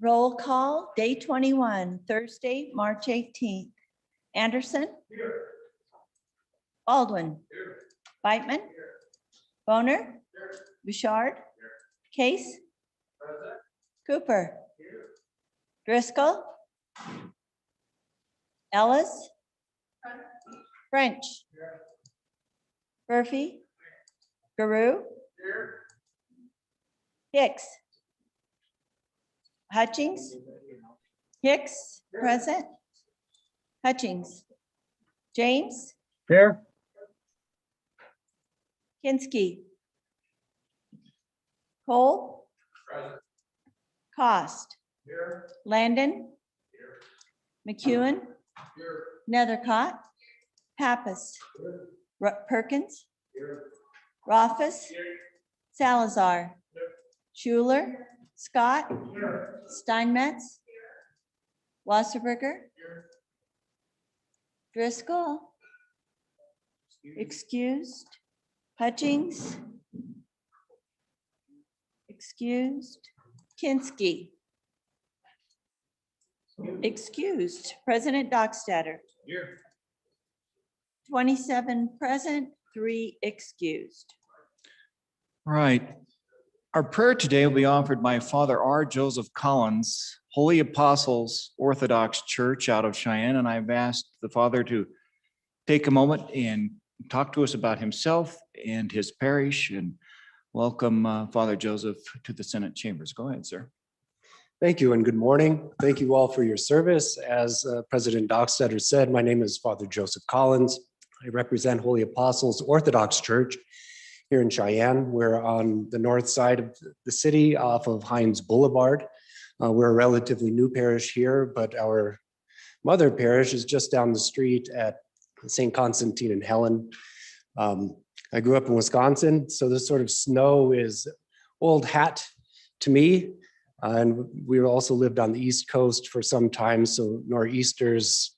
Roll call, day 21, Thursday, March 18th. Anderson? Here. Baldwin? Here. Beitman? Here. Boner? Here. Bouchard? Here. Case? Present. Cooper? Here. Driscoll? Ellis? Present. French? Here. Murphy? Guru? Here. Hicks? Hutchings? Hicks, present. Hutchings. James? Here. Kinski? Cole? Present. Cost? Here. Landon? Here. McEwen? Here. Nethercott? Pappas? Here. Perkins? Here. Rothfuss? Here. Salazar? Here. Schuler? Scott? Here. Steinmetz? Wasserberger? Here. Driscoll? Excused. Hutchings? Excused. Kinski? Excused. President Dockstader? Here. 27 present, 3 excused. All right. Our prayer today will be offered by Father R. Joseph Collins, Holy Apostles Orthodox Church out of Cheyenne. And I've asked the Father to take a moment and talk to us about himself and his parish, and welcome Father Joseph to the Senate chambers. Go ahead, sir. Thank you and good morning. Thank you all for your service. As President Dockstader said, my name is Father Joseph Collins. I represent Holy Apostles Orthodox Church here in Cheyenne. We're on the north side of the city off of Hines Boulevard. We're a relatively new parish here, but our mother parish is just down the street at St. Constantine and Helen. I grew up in Wisconsin, so this sort of snow is old hat to me. And we also lived on the East Coast for some time, so nor'easters,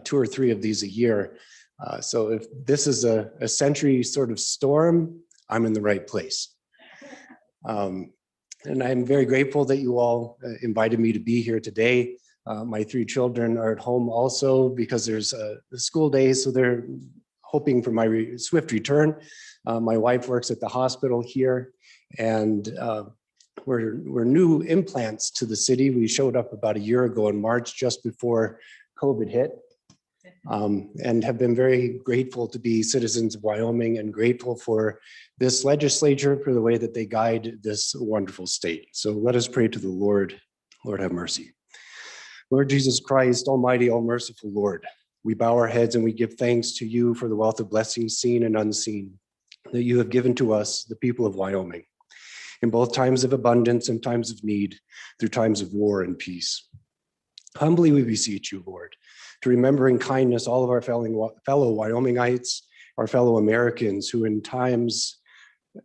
2 or 3 of these a year. So if this is a century sort of storm, I'm in the right place. And I'm very grateful that you all invited me to be here today. My 3 children are at home also because there's a school day, so they're hoping for my swift return. My wife works at the hospital here, and we're new implants to the city. We showed up about a year ago in March, just before COVID hit. And have been very grateful to be citizens of Wyoming and grateful for this legislature for the way that they guide this wonderful state. So let us pray to the Lord. Lord, have mercy. Lord Jesus Christ, Almighty, all merciful Lord, we bow our heads and we give thanks to you for the wealth of blessings seen and unseen that you have given to us, the people of Wyoming, in both times of abundance and times of need, through times of war and peace. Humbly we beseech you, Lord, to remember in kindness all of our fellow Wyomingites, our fellow Americans who in times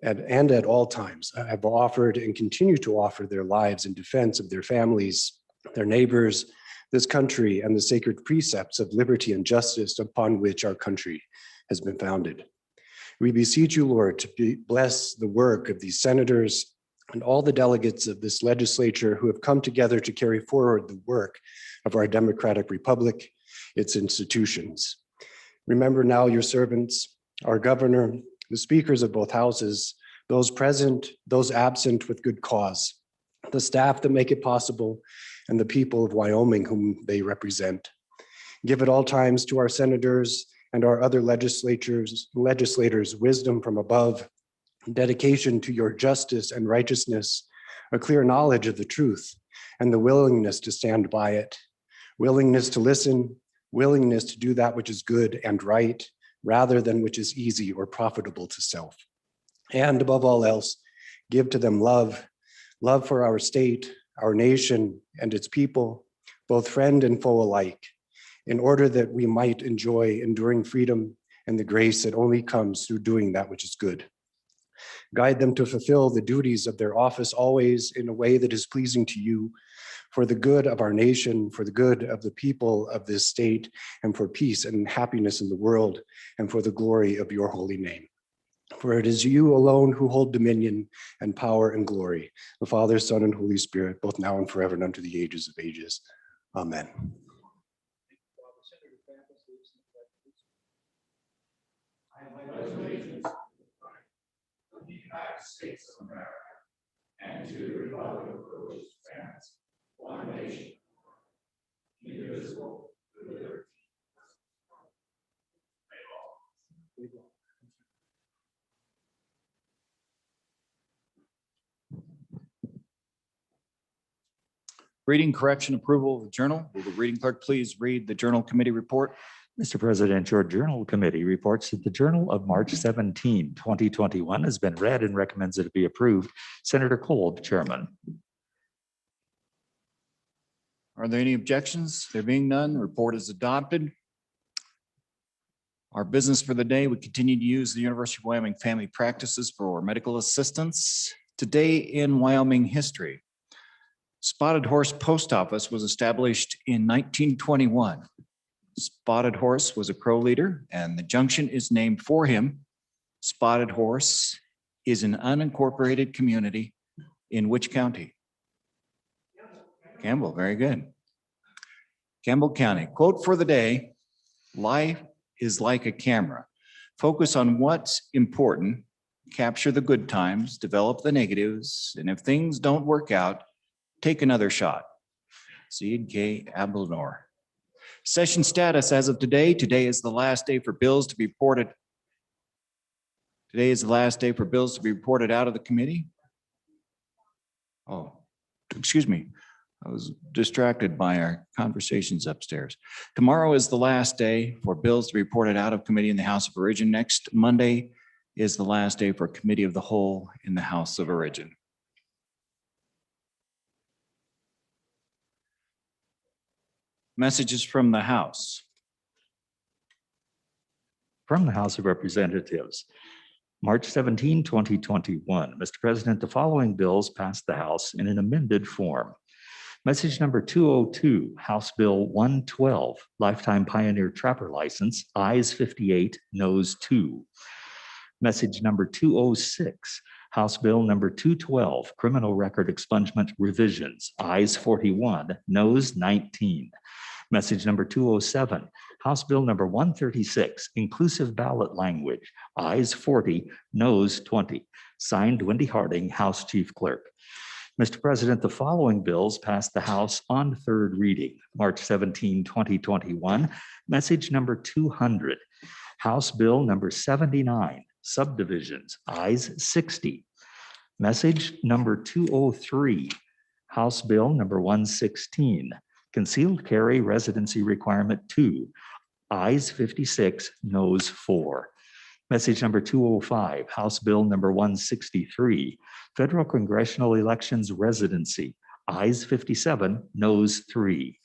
and at all times have offered and continue to offer their lives in defense of their families, their neighbors, this country, and the sacred precepts of liberty and justice upon which our country has been founded. We beseech you, Lord, to bless the work of these senators and all the delegates of this legislature who have come together to carry forward the work of our democratic republic, its institutions. Remember now your servants, our governor, the speakers of both houses, those present, those absent with good cause, the staff that make it possible, and the people of Wyoming whom they represent. Give at all times to our senators and our other legislators wisdom from above, dedication to your justice and righteousness, a clear knowledge of the truth, and the willingness to stand by it, willingness to listen, willingness to do that which is good and right, rather than which is easy or profitable to self. And above all else, give to them love for our state, our nation, and its people, both friend and foe alike, in order that we might enjoy enduring freedom and the grace that only comes through doing that which is good. Guide them to fulfill the duties of their office always in a way that is pleasing to you, for the good of our nation, for the good of the people of this state, and for peace and happiness in the world, and for the glory of your holy name. For it is you alone who hold dominion and power and glory, the Father, Son, and Holy Spirit, both now and forever and unto the ages of ages. Amen. United States of America and to the republic for which it stands, one nation, indivisible, with liberty. Reading, correction, approval of the journal. Will the reading clerk please read the journal committee report? Mr. President, your journal committee reports that the journal of March 17, 2021 has been read and recommends that it be approved. Senator Kolb, chairman. Are there any objections? There being none, the report is adopted. Our business for the day, we continue to use the University of Wyoming Family Practices for medical assistance. Today in Wyoming history, Spotted Horse Post Office was established in 1921. Spotted Horse was a Crow leader, and the junction is named for him. Spotted Horse is an unincorporated community in which county? Campbell, very good. Campbell County. Quote for the day: life is like a camera. Focus on what's important, capture the good times, develop the negatives, and if things don't work out, take another shot. C&K Abelnor. Session status as of today. Today is the last day for bills to be reported. Today is the last day for bills to be reported out of the committee. Oh, excuse me. I was distracted by our conversations upstairs. Tomorrow is the last day for bills to be reported out of committee in the House of Origin. Next Monday is the last day for committee of the whole in the House of Origin. Messages from the House. From the House of Representatives, March 17, 2021. Mr. President, the following bills passed the House in an amended form. Message number 202, House Bill 112, Lifetime Pioneer Trapper License, ayes 58, noes 2. Message number 206, House Bill number 212, Criminal Record Expungement Revisions, ayes 41, noes 19. Message number 207, House Bill number 136, Inclusive Ballot Language, ayes 40, noes 20. Signed, Wendy Harding, House Chief Clerk. Mr. President, the following bills passed the House on third reading. March 17, 2021. Message number 200, House Bill number 79, Subdivisions, ayes 60. Message number 203, House Bill number 116, Concealed Carry Residency Requirement 2, ayes 56, noes 4. Message number 205, House Bill number 163, Federal Congressional Elections Residency, ayes 57, noes 3.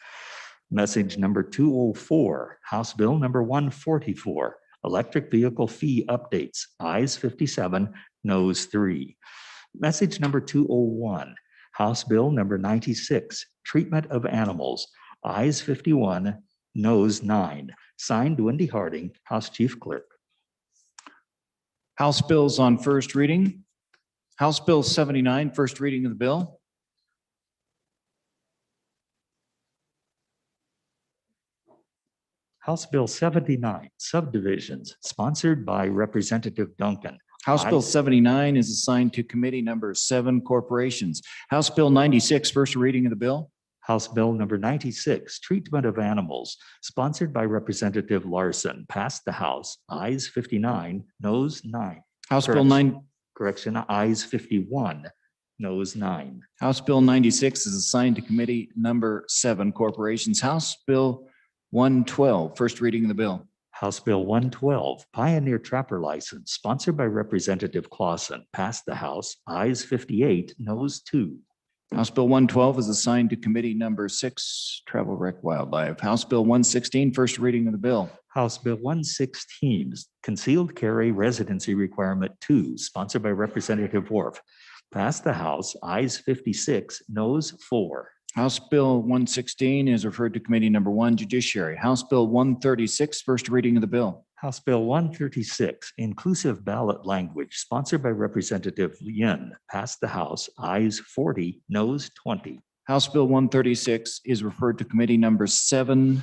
Message number 204, House Bill number 144, Electric Vehicle Fee Updates, ayes 57, noes 3. Message number 201, House Bill number 96, Treatment of Animals, ayes 51, noes 9. Signed, Wendy Harding, House Chief Clerk. House bills on first reading. House Bill 79, first reading of the bill. House Bill 79, Subdivisions, sponsored by Representative Duncan. House Bill 79 is assigned to committee number 7, Corporations. House Bill 96, first reading of the bill. House Bill number 96, Treatment of Animals, sponsored by Representative Larson, passed the House, ayes 59, noes 9. House Bill 9. Correction, ayes 51, noes 9. House Bill 96 is assigned to committee number 7, Corporations. House Bill 112, first reading of the bill. House Bill 112, Pioneer Trapper License, sponsored by Representative Clausen, passed the House, ayes 58, noes 2. House Bill 112 is assigned to committee number 6, Travel, Rec, Wildlife. House Bill 116, first reading of the bill. House Bill 116, Concealed Carry Residency Requirement 2, sponsored by Representative Worf, passed the House, ayes 56, noes 4. House Bill 116 is referred to Committee Number 1, Judiciary. House Bill 136, first reading of the bill. House Bill 136, inclusive ballot language, sponsored by Representative Yin, passed the House, ayes 40, noes 20. House Bill 136 is referred to Committee Number 7,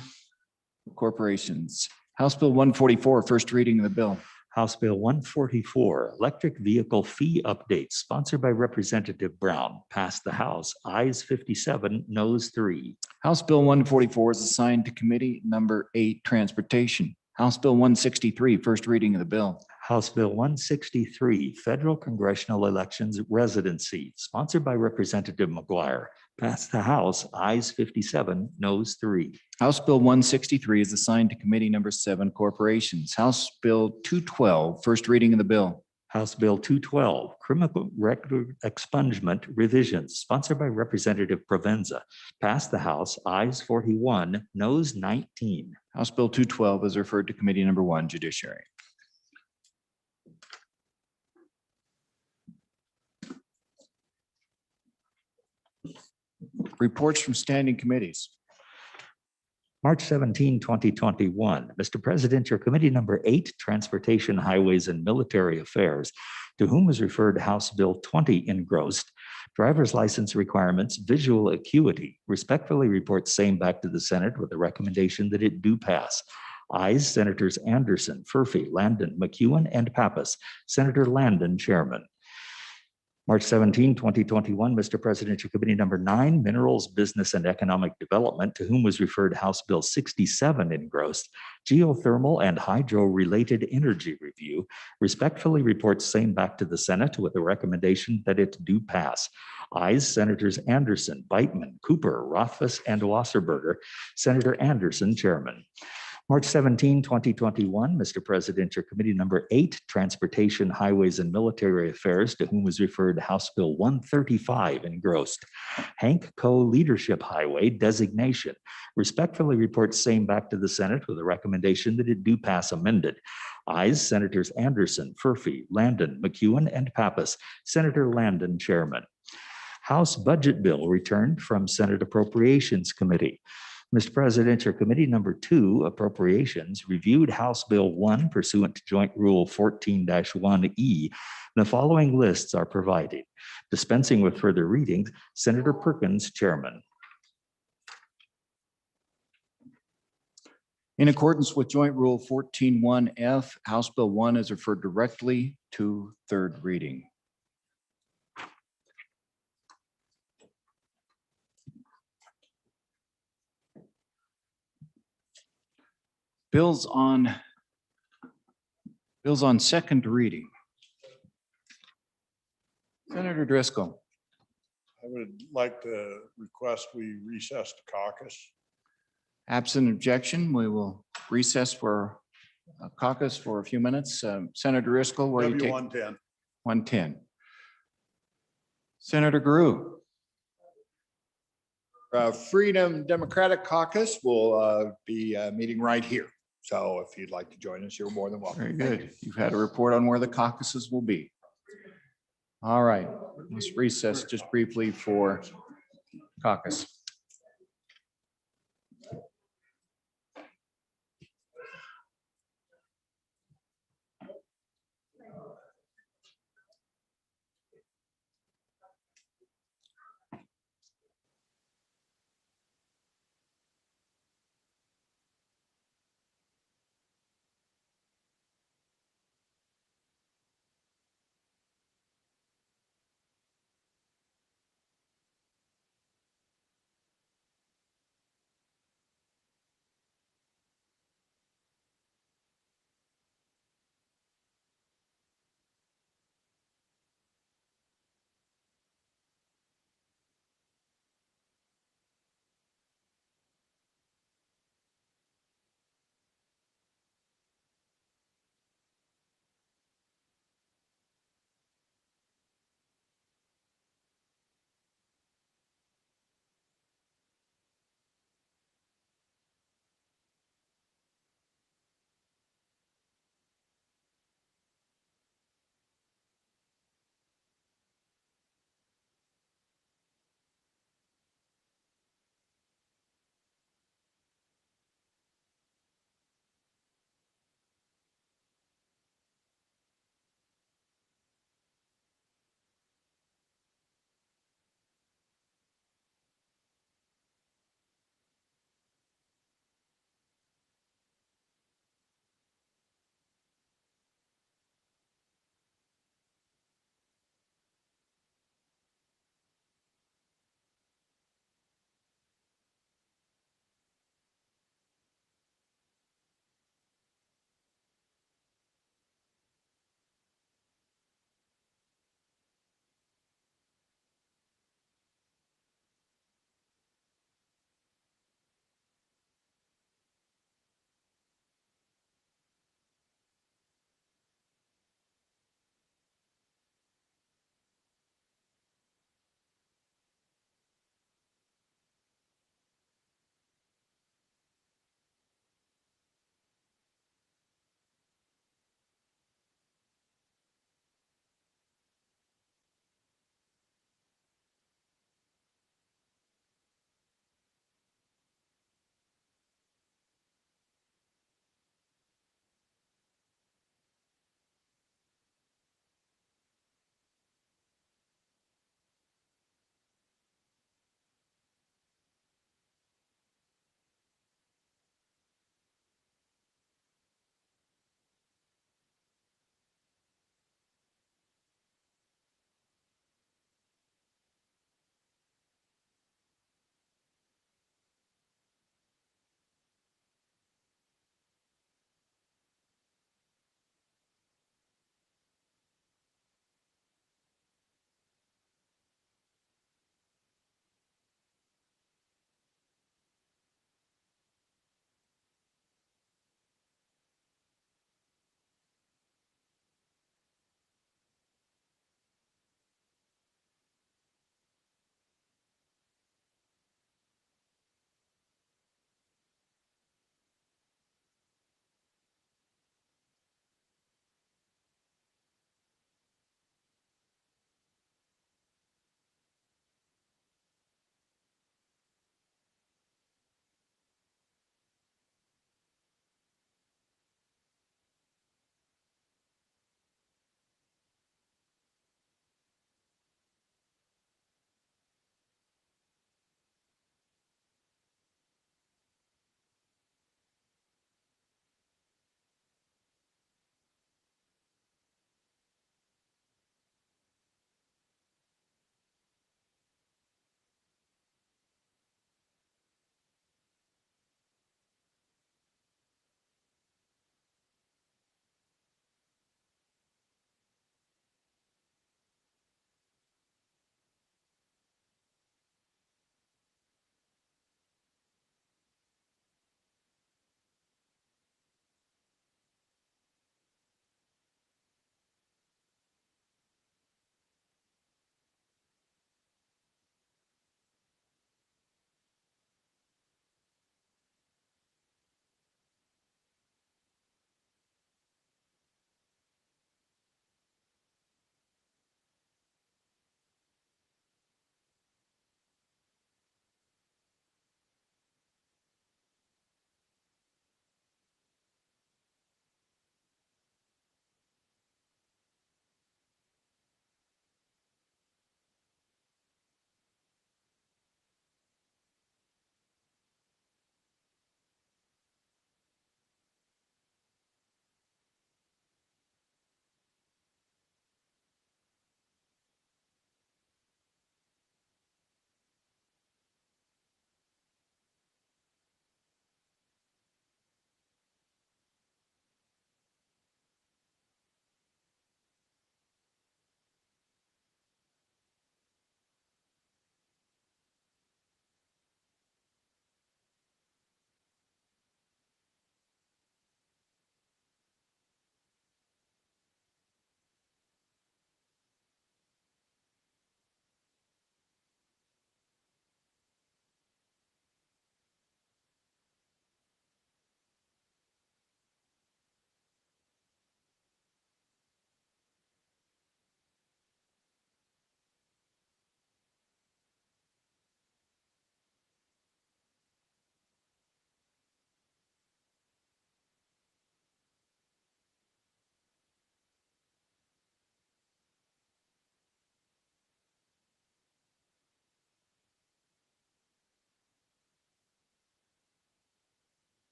Corporations. House Bill 144, first reading of the bill. House Bill 144, electric vehicle fee updates, sponsored by Representative Brown, passed the House, ayes 57, noes 3. House Bill 144 is assigned to Committee Number 8, Transportation. House Bill 163, first reading of the bill. House Bill 163, federal congressional elections residency, sponsored by Representative McGuire, passed the House, ayes 57, noes 3. House Bill 163 is assigned to Committee Number 7, Corporations. House Bill 212, first reading of the bill. House Bill 212, criminal record expungement revisions, sponsored by Representative Provenza, passed the House, ayes 41, noes 19. House Bill 212 is referred to Committee Number 1, Judiciary. Reports from standing committees. March 17, 2021. Mr. President, your committee number 8, Transportation, Highways, and Military Affairs, to whom was referred House Bill 20 engrossed, driver's license requirements, visual acuity, respectfully reports same back to the Senate with a recommendation that it do pass. Ayes, Senators Anderson, Furphy, Landon, McEwen, and Pappas. Senator Landon, Chairman. March 17, 2021, Mr. President, your committee number 9, Minerals, Business, and Economic Development, to whom was referred House Bill 67 engrossed, Geothermal and Hydro-related Energy Review, respectfully reports same back to the Senate with a recommendation that it do pass. Ayes, Senators Anderson, Beitman, Cooper, Rothfuss, and Wasserberger. Senator Anderson, Chairman. March 17, 2021, Mr. President, your committee number 8, Transportation, Highways, and Military Affairs, to whom was referred House Bill 135 engrossed. Hank Co-Leadership Highway designation, respectfully reports same back to the Senate with a recommendation that it do pass amended. Ayes, Senators Anderson, Furphy, Landon, McEwen, and Pappas. Senator Landon, Chairman. House Budget Bill returned from Senate Appropriations Committee. Mr. President, your committee number 2, Appropriations, reviewed House Bill 1 pursuant to Joint Rule 14-1E. The following lists are provided. Dispensing with further readings, Senator Perkins, Chairman. In accordance with Joint Rule 14-1F, House Bill 1 is referred directly to third reading. Bills on second reading. Senator Driscoll. I would like to request we recess to caucus. Absent objection, we will recess for caucus for a few minutes. Senator Driscoll, where you take W110. 110. Senator Grew. Freedom Democratic Caucus will be meeting right here. So if you'd like to join us, you're more than welcome. Very good. You've had a report on where the caucuses will be. All right, let's recess just briefly for caucus.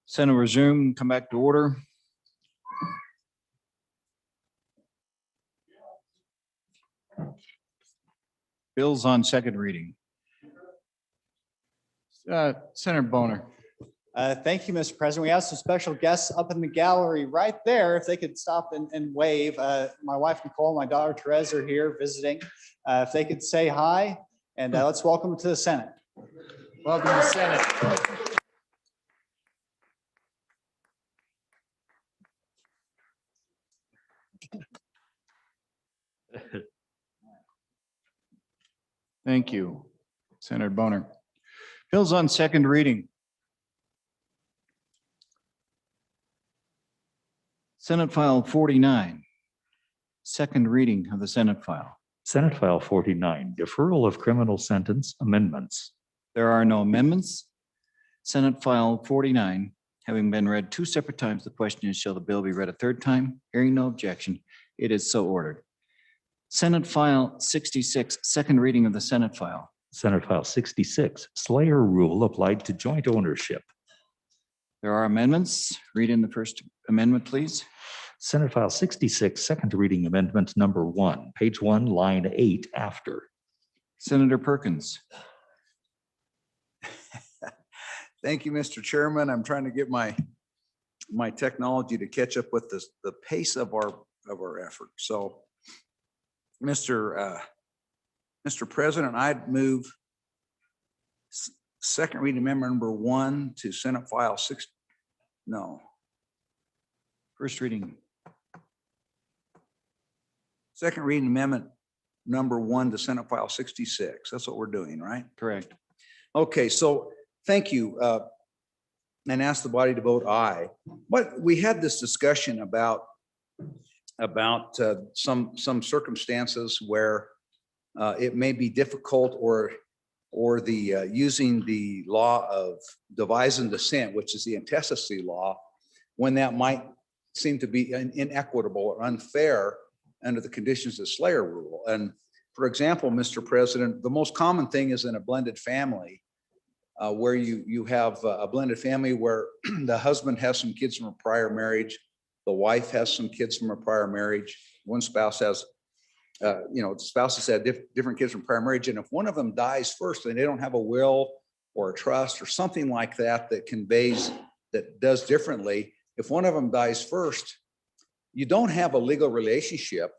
Senate resume, come back to order. Bills on second reading. Senator Boner. Thank you, Mr. President. We have some special guests up in the gallery right there. If they could stop and wave. My wife Nicole, my daughter Therese are here visiting. If they could say hi, and let's welcome them to the Senate. Welcome to Senate. Thank you, Senator Boner. Bills on second reading. Senate File 49, second reading of the Senate file. Senate File 49, deferral of criminal sentence amendments. There are no amendments. Senate File 49, having been read two separate times, the question is, shall the bill be read a third time? Hearing no objection, it is so ordered. Senate File 66, second reading of the Senate file. Senate File 66, Slayer rule applied to joint ownership. There are amendments. Read in the first amendment, please. Senate File 66, second reading amendment number 1, page 1, line 8 after. Senator Perkins. Thank you, Mr. Chairman. I'm trying to get my technology to catch up with the pace of our effort. So, Mr. President, I'd move second reading amendment number 1 to Senate File 6. No. First reading. Second reading amendment number 1 to Senate File 66. That's what we're doing, right? Correct. Okay, so thank you. And ask the body to vote aye. But we had this discussion about some circumstances where it may be difficult or the using the law of devise and dissent, which is the intestacy law, when that might seem to be inequitable or unfair under the conditions of Slayer rule. And for example, Mr. President, the most common thing is in a blended family where you have a blended family where the husband has some kids from a prior marriage, the wife has some kids from a prior marriage, one spouse has spouses had different kids from prior marriage. And if one of them dies first and they don't have a will or a trust or something like that that does differently, if one of them dies first, you don't have a legal relationship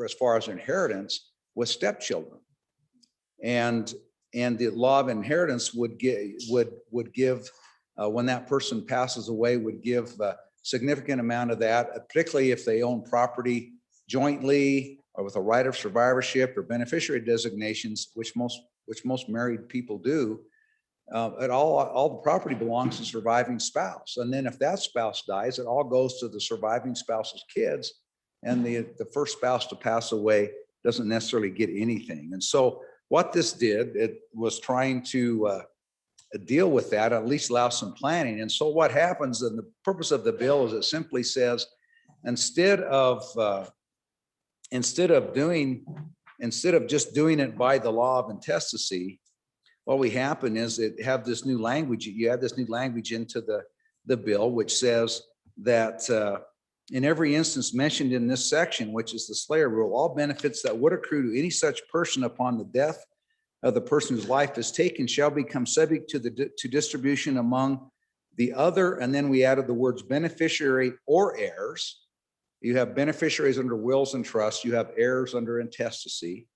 as far as inheritance with stepchildren. And the law of inheritance would give when that person passes away, would give a significant amount of that, particularly if they own property jointly or with a right of survivorship or beneficiary designations, which most married people do. All the property belongs to the surviving spouse. And then if that spouse dies, it all goes to the surviving spouse's kids. And the first spouse to pass away doesn't necessarily get anything. And so what this did, it was trying to deal with that, at least allow some planning. And so what happens, and the purpose of the bill is it simply says, instead of just doing it by the law of intestacy, what we happen is you add this new language into the bill, which says that in every instance mentioned in this section, which is the Slayer rule, all benefits that would accrue to any such person upon the death of the person whose life is taken shall become subject to distribution among the other. And then we added the words beneficiary or heirs. You have beneficiaries under wills and trusts. You have heirs under intestacy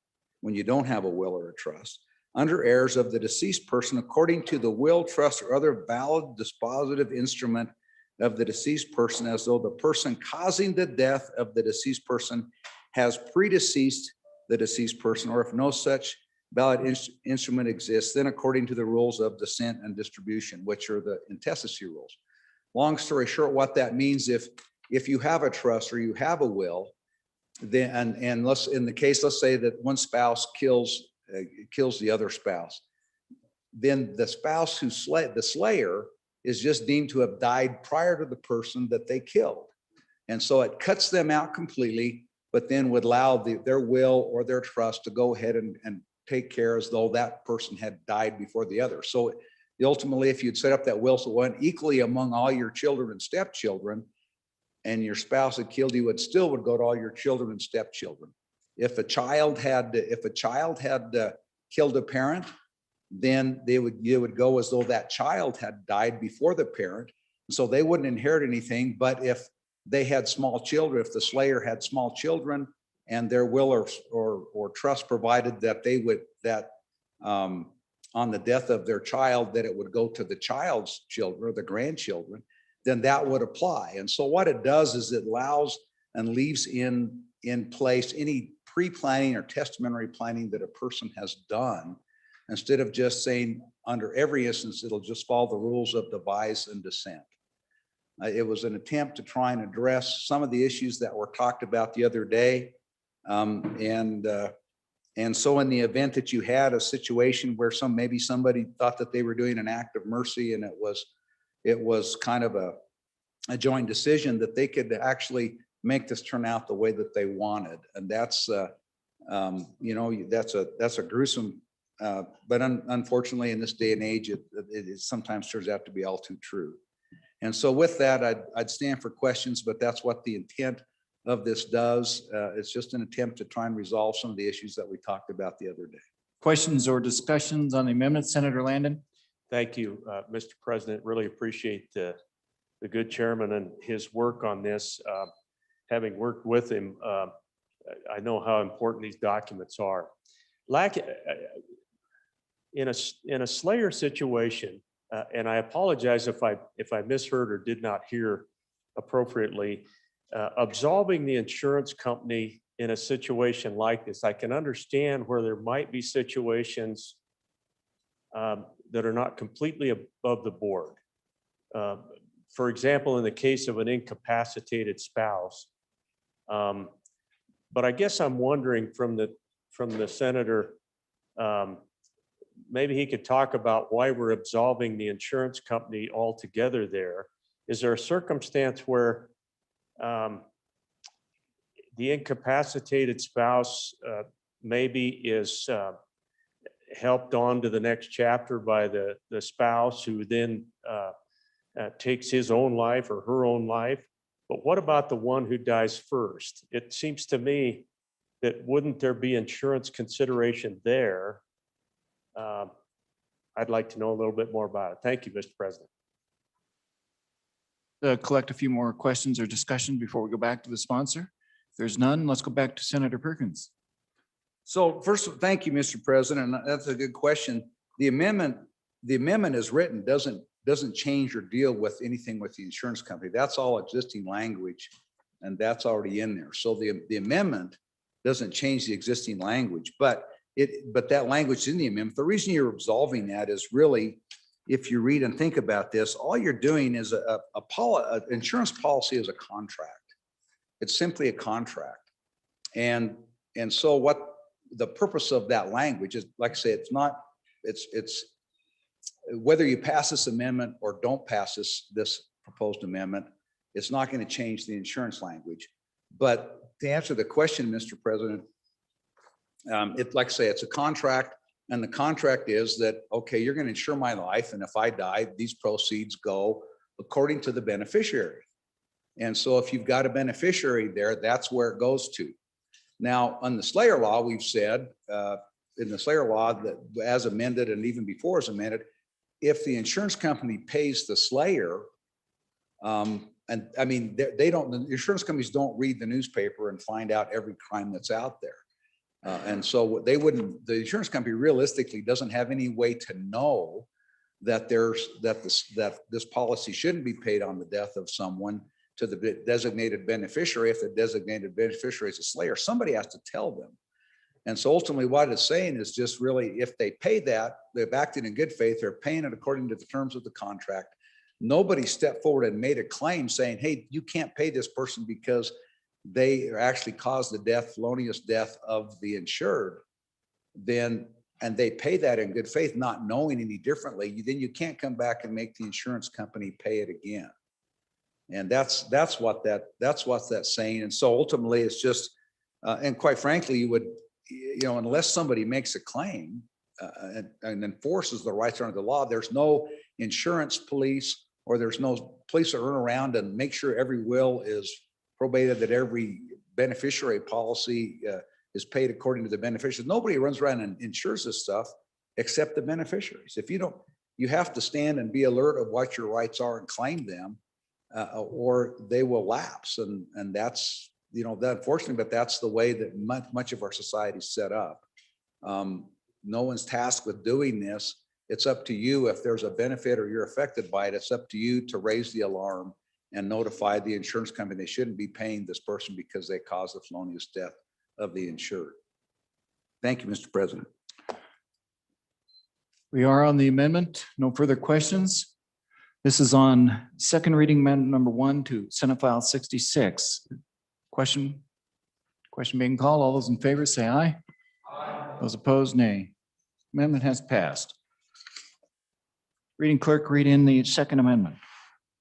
when you don't have a will or a trust. Under heirs of the deceased person according to the will, trust, or other valid dispositive instrument of the deceased person, as though the person causing the death of the deceased person has predeceased the deceased person, or if no such valid instrument exists, then according to the rules of descent and distribution, which are the intestacy rules. Long story short, what that means, if you have a trust or you have a will, then and let's say that one spouse kills the other spouse, then the spouse the slayer is just deemed to have died prior to the person that they killed. And so it cuts them out completely, but then would allow their will or their trust to go ahead and take care as though that person had died before the other. So ultimately, if you'd set up that will, so went equally among all your children and stepchildren, and your spouse had killed you, it still would go to all your children and stepchildren. If a child had killed a parent, then it would go as though that child had died before the parent. So they wouldn't inherit anything. But if they had small children, if the slayer had small children, and their will or trust provided that they would, on the death of their child, that it would go to the child's children or the grandchildren, then that would apply. And so what it does is it allows and leaves in place any pre-planning or testamentary planning that a person has done, instead of just saying under every instance, it'll just follow the rules of devise and descent. It was an attempt to try and address some of the issues that were talked about the other day. And so in the event that you had a situation where maybe somebody thought that they were doing an act of mercy, and it was kind of a joint decision, that they could actually make this turn out the way that they wanted. And that's, that's a gruesome, but unfortunately in this day and age, it sometimes turns out to be all too true. And so with that, I'd stand for questions, but that's what the intent of this does. It's just an attempt to try and resolve some of the issues that we talked about the other day. Questions or discussions on the amendment, Senator Landon? Thank you, Mr. President. Really appreciate the good chairman and his work on this. Having worked with him, I know how important these documents are. In a slayer situation, and I apologize if I misheard or did not hear appropriately, absolving the insurance company in a situation like this, I can understand where there might be situations that are not completely above the board. For example, in the case of an incapacitated spouse. But I guess I'm wondering from the senator, maybe he could talk about why we're absolving the insurance company altogether there. Is there a circumstance where the incapacitated spouse maybe is helped on to the next chapter by the spouse, who then takes his own life or her own life? But what about the one who dies first? It seems to me that wouldn't there be insurance consideration there? I'd like to know a little bit more about it. Thank you, Mr. President. Collect a few more questions or discussion before we go back to the sponsor. If there's none, let's go back to Senator Perkins. So first, thank you, Mr. President. That's a good question. The amendment as written doesn't change or deal with anything with the insurance company. That's all existing language, and that's already in there. So the amendment doesn't change the existing language, but that language is in the amendment. The reason you're absolving that is really, if you read and think about this, all you're doing is an insurance policy is a contract. It's simply a contract. And so what the purpose of that language is, like I say, it's whether you pass this amendment or don't pass this proposed amendment, it's not going to change the insurance language. But to answer the question, Mr. President, like I say, it's a contract, and the contract is that, okay, you're going to insure my life, and if I die, these proceeds go according to the beneficiary. And so if you've got a beneficiary there, that's where it goes to. Now, on the Slayer law, we've said in the Slayer law that as amended and even before as amended, if the insurance company pays the slayer, and I mean, the insurance companies don't read the newspaper and find out every crime that's out there. And so the insurance company realistically doesn't have any way to know that this policy shouldn't be paid on the death of someone to the designated beneficiary. If the designated beneficiary is a slayer, somebody has to tell them. And so ultimately what it's saying is just really, if they pay that, they've acted in good faith, they're paying it according to the terms of the contract. Nobody stepped forward and made a claim saying, hey, you can't pay this person because they actually caused the death, felonious death of the insured. And they pay that in good faith, not knowing any differently, then you can't come back and make the insurance company pay it again. And that's what that's saying. And so ultimately it's just, and quite frankly, unless somebody makes a claim, and enforces the rights under the law. There's no insurance police, or there's no police that run around and make sure every will is probated, that every beneficiary policy is paid according to the beneficiaries. Nobody runs around and insures this stuff except the beneficiaries. If you don't, you have to stand and be alert of what your rights are and claim them, or they will lapse. And that's, that unfortunately, but that's the way that much of our society is set up. No one's tasked with doing this. It's up to you. If there's a benefit or you're affected by it, it's up to you to raise the alarm and notify the insurance company they shouldn't be paying this person because they caused the felonious death of the insured. Thank you, Mr. President. We are on the amendment. No further questions. This is on second reading amendment number 1 to Senate File 66. Question being called. All those in favor say aye. Aye. Those opposed, nay. Amendment has passed. Reading clerk, read in the second amendment.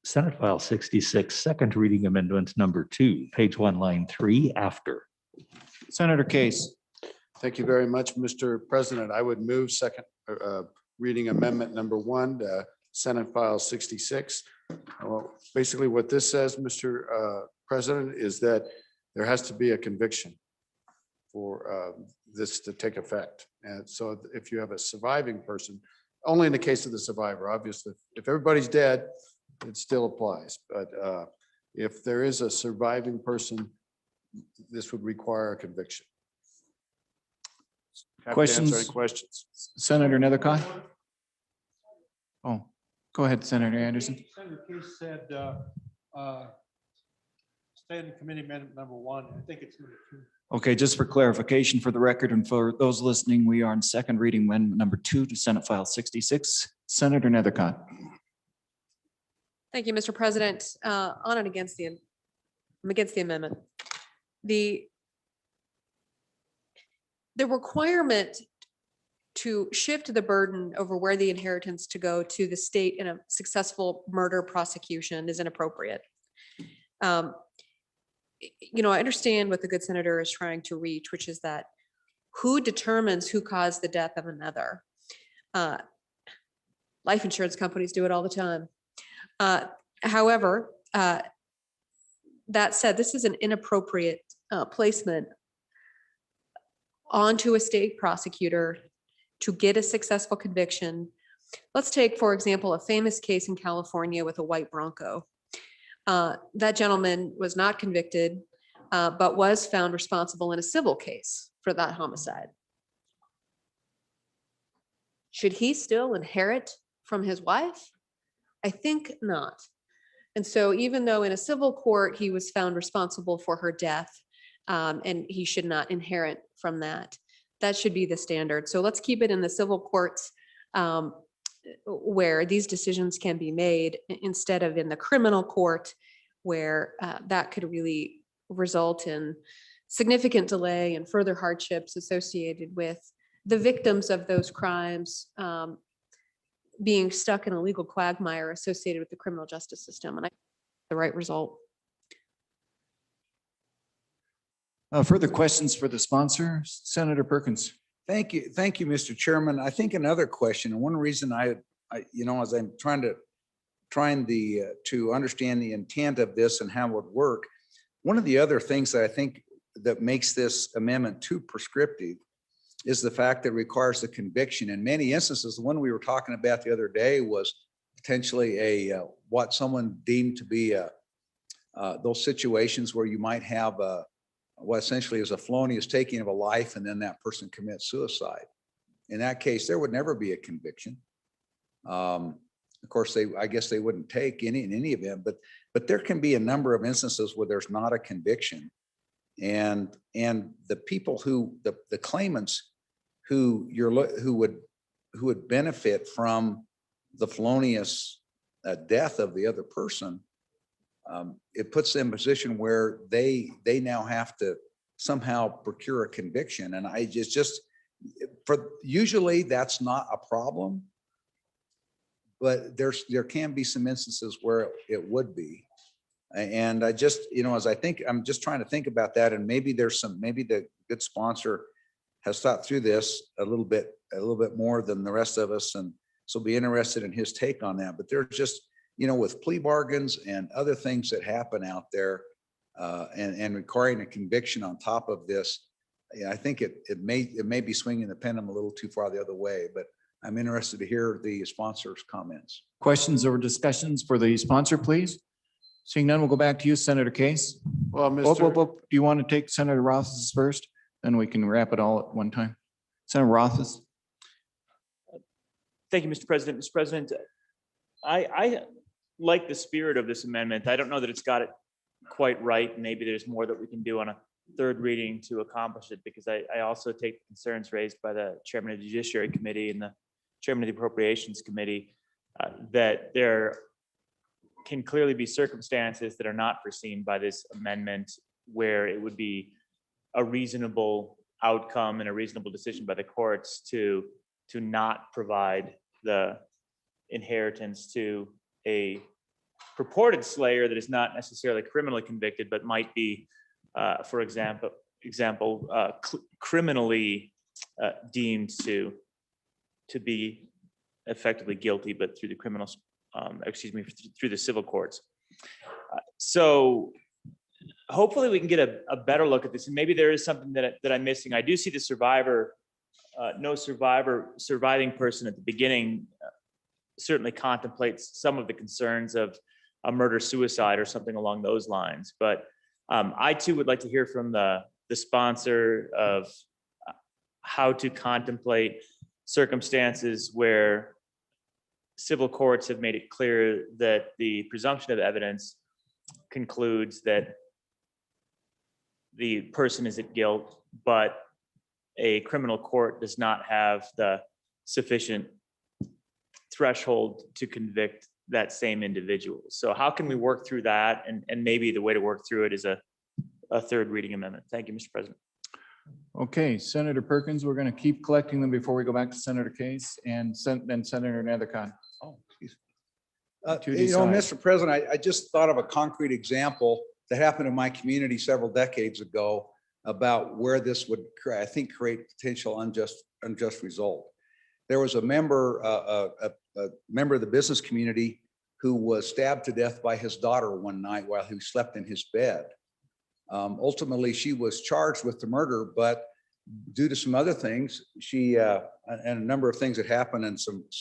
Senate File 66, second reading amendment number 2, page 1, line 3, after. Senator Case. Thank you very much, Mr. President. I would move second reading amendment number 1 to Senate File 66. Well, basically what this says, Mr. President, is that there has to be a conviction for this to take effect. And so if you have a surviving person, only in the case of the survivor, obviously, if everybody's dead, it still applies. But if there is a surviving person, this would require a conviction. Happy to answer any questions. Senator Nethercott. Oh, go ahead, Senator Anderson. Senator Case said standing committee amendment number 1. I think it's number 2. Okay, just for clarification for the record and for those listening, we are on second reading amendment number 2 to Senate File 66. Senator Nethercott. Thank you, Mr. President. On and against I'm against the amendment. The requirement to shift the burden over where the inheritance to go to the state in a successful murder prosecution is inappropriate. I understand what the good senator is trying to reach, which is that who determines who caused the death of another? Life insurance companies do it all the time. However, that said, this is an inappropriate placement onto a state prosecutor to get a successful conviction. Let's take, for example, a famous case in California with a white Bronco. That gentleman was not convicted, but was found responsible in a civil case for that homicide. Should he still inherit from his wife? I think not. And so even though in a civil court, he was found responsible for her death, and he should not inherit from that, that should be the standard. So let's keep it in the civil courts where these decisions can be made instead of in the criminal court where that could really result in significant delay and further hardships associated with the victims of those crimes being stuck in a legal quagmire associated with the criminal justice system. And I the right result. Further questions for the sponsor, Senator Perkins. Thank you, Mr. Chairman. I think another question, and one reason I as I'm trying to understand the intent of this and how it would work, one of the other things that I think that makes this amendment too prescriptive is the fact that it requires the conviction. In many instances, the one we were talking about the other day was potentially what someone deemed to be those situations where you might have what essentially is a felonious taking of a life, and then that person commits suicide. In that case, there would never be a conviction. Of course, I guess they wouldn't take in any event, but there can be a number of instances where there's not a conviction, and the people who the claimants who would benefit from the felonious death of the other person, it puts them in a position where they now have to somehow procure a conviction. And I just usually that's not a problem, but there can be some instances where it would be. And I just, as I'm just trying to think about that, and maybe the good sponsor has thought through this a little bit more than the rest of us. And so be interested in his take on that. But there's just, with plea bargains and other things that happen out there and requiring a conviction on top of this, I think it may be swinging the pendulum a little too far the other way, but I'm interested to hear the sponsor's comments. Questions or discussions for the sponsor, please? Seeing none, we'll go back to you, Senator Case. Well, Whoop, whoop, Mr. whoop. Do you want to take Senator Roth's first? Then we can wrap it all at one time. Senator Roth's. Thank you, Mr. President. Mr. President, I like the spirit of this amendment. I don't know that it's got it quite right. Maybe there's more that we can do on a third reading to accomplish it, because I also take the concerns raised by the chairman of the Judiciary Committee and the chairman of the Appropriations Committee that there can clearly be circumstances that are not foreseen by this amendment where it would be a reasonable outcome and a reasonable decision by the courts to not provide the inheritance to a purported slayer that is not necessarily criminally convicted, but might be, for example, criminally deemed to be effectively guilty, but through the criminal, through the civil courts. So hopefully we can get a better look at this, and maybe there is something that I'm missing. I do see the survivor, no surviving person at the beginning certainly contemplates some of the concerns of a murder-suicide or something along those lines. But I too would like to hear from the sponsor of how to contemplate circumstances where civil courts have made it clear that the presumption of evidence concludes that the person is at guilt, but a criminal court does not have the sufficient threshold to convict that same individual. So how can we work through that? And maybe the way to work through it is a third reading amendment. Thank you, Mr. President. Okay, Senator Perkins, we're going to keep collecting them before we go back to Senator Case and then Senator Nethercott. Oh, excuse me. Mr. President, I just thought of a concrete example that happened in my community several decades ago about where this would, I think, create potential unjust result. There was a member of the business community who was stabbed to death by his daughter one night while he slept in his bed. Ultimately, she was charged with the murder, but due to some other things, she and a number of things that happened and some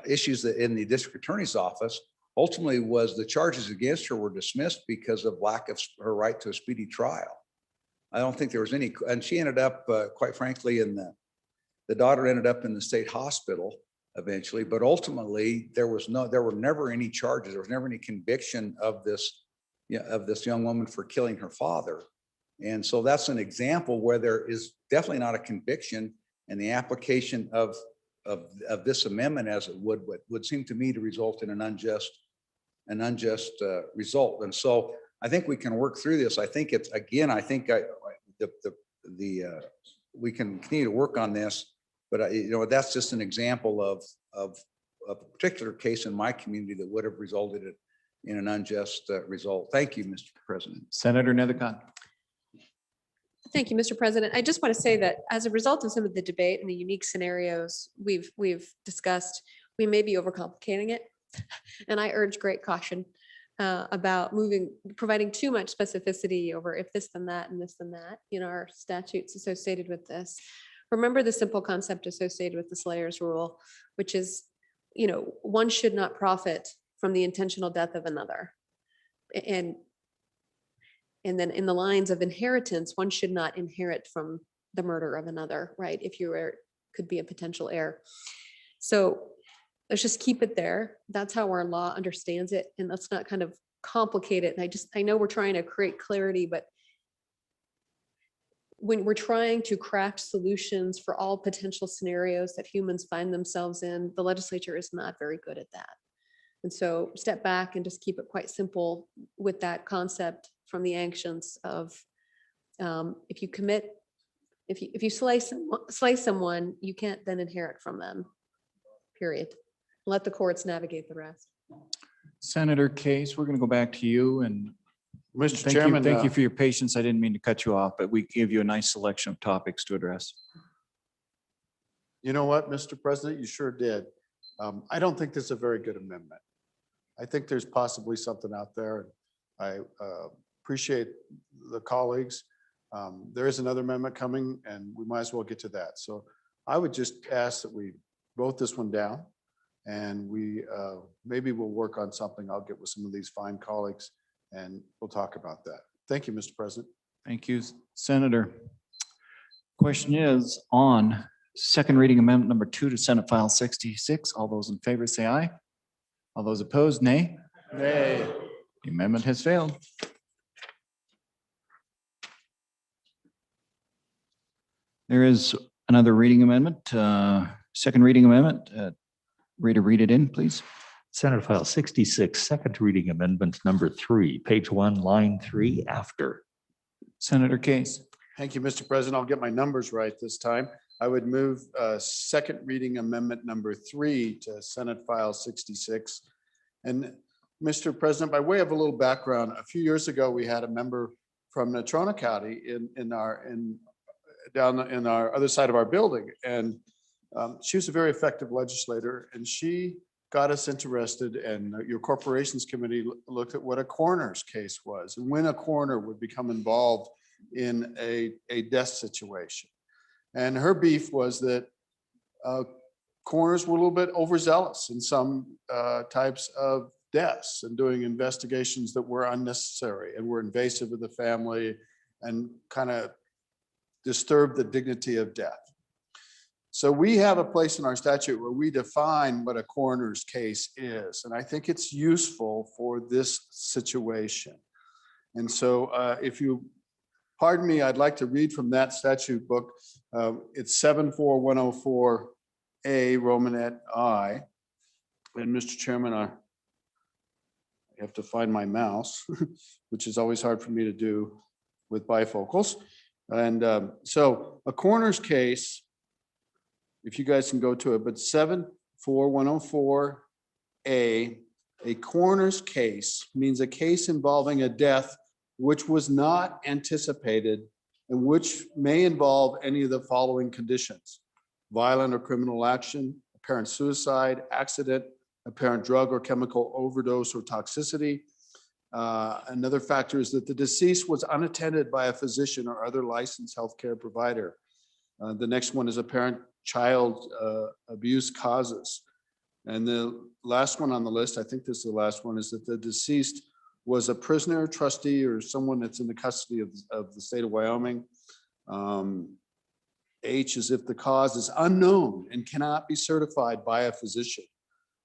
issues that in the district attorney's office, ultimately was the charges against her were dismissed because of lack of her right to a speedy trial. I don't think there was any, and she ended up, quite frankly, the daughter ended up in the state hospital eventually, but ultimately there were never any charges. There was never any conviction of this young woman for killing her father. And so that's an example where there is definitely not a conviction, and the application of this amendment as it would seem to me to result in an unjust result. And so I think we can work through this. I think it's, again, I think we can continue to work on this, but that's just an example of a particular case in my community that would have resulted in an unjust result. Thank you, Mr. President. Senator Nethercott. Thank you, Mr. President. I just want to say that as a result of some of the debate and the unique scenarios we've discussed, we may be overcomplicating it. And I urge great caution about providing too much specificity over if this, then that, and this, then that in our statutes associated with this. Remember the simple concept associated with the Slayer's rule, which is, one should not profit from the intentional death of another. And then in the lines of inheritance, one should not inherit from the murder of another, right? If you could be a potential heir. So let's just keep it there. That's how our law understands it. And let's not kind of complicate it. And I know we're trying to create clarity, but when we're trying to craft solutions for all potential scenarios that humans find themselves in, the legislature is not very good at that. And so step back and just keep it quite simple with that concept from the ancients of if you slay someone, you can't then inherit from them, period. Let the courts navigate the rest. Senator Case, we're going to go back to you, and Mr. Thank you, Chairman. thank you for your patience. I didn't mean to cut you off, but we gave you a nice selection of topics to address. You know what, Mr. President, you sure did. I don't think this is a very good amendment. I think there's possibly something out there. I appreciate the colleagues. There is another amendment coming and we might as well get to that. So I would just ask that we vote this one down and we maybe we'll work on something. I'll get with some of these fine colleagues and we'll talk about that. Thank you, Mr. President. Thank you, Senator. Question is on second reading amendment number 2 to Senate File 66. All those in favor say aye. All those opposed, nay. Nay. The amendment has failed. There is another reading amendment, second reading amendment. Rita, read it in, please. Senate File 66, second reading amendment number 3, page 1, line 3 after. Senator Case. Thank you, Mr. President. I'll get my numbers right this time. I would move second reading amendment number 3 to Senate File 66. And Mr. President, by way of a little background, a few years ago, we had a member from Natrona County down in our other side of our building. And she was a very effective legislator and she got us interested, and your corporations committee looked at what a coroner's case was and when a coroner would become involved in a death situation. And her beef was that coroners were a little bit overzealous in some types of deaths and doing investigations that were unnecessary and were invasive of the family and kind of disturbed the dignity of death. So we have a place in our statute where we define what a coroner's case is. And I think it's useful for this situation. And so if you pardon me, I'd like to read from that statute book. It's 74104A Romanet I. And Mr. Chairman, I have to find my mouse, which is always hard for me to do with bifocals. And so a coroner's case, if you guys can go to it, but 74104A, a coroner's case means a case involving a death which was not anticipated and which may involve any of the following conditions: violent or criminal action, apparent suicide, accident, apparent drug or chemical overdose or toxicity. Another factor is that the deceased was unattended by a physician or other licensed healthcare provider. The next one is apparent child abuse causes. And the last one on the list, I think this is the last one, is that the deceased was a prisoner, trustee, or someone that's in the custody of the state of Wyoming. H is if the cause is unknown and cannot be certified by a physician.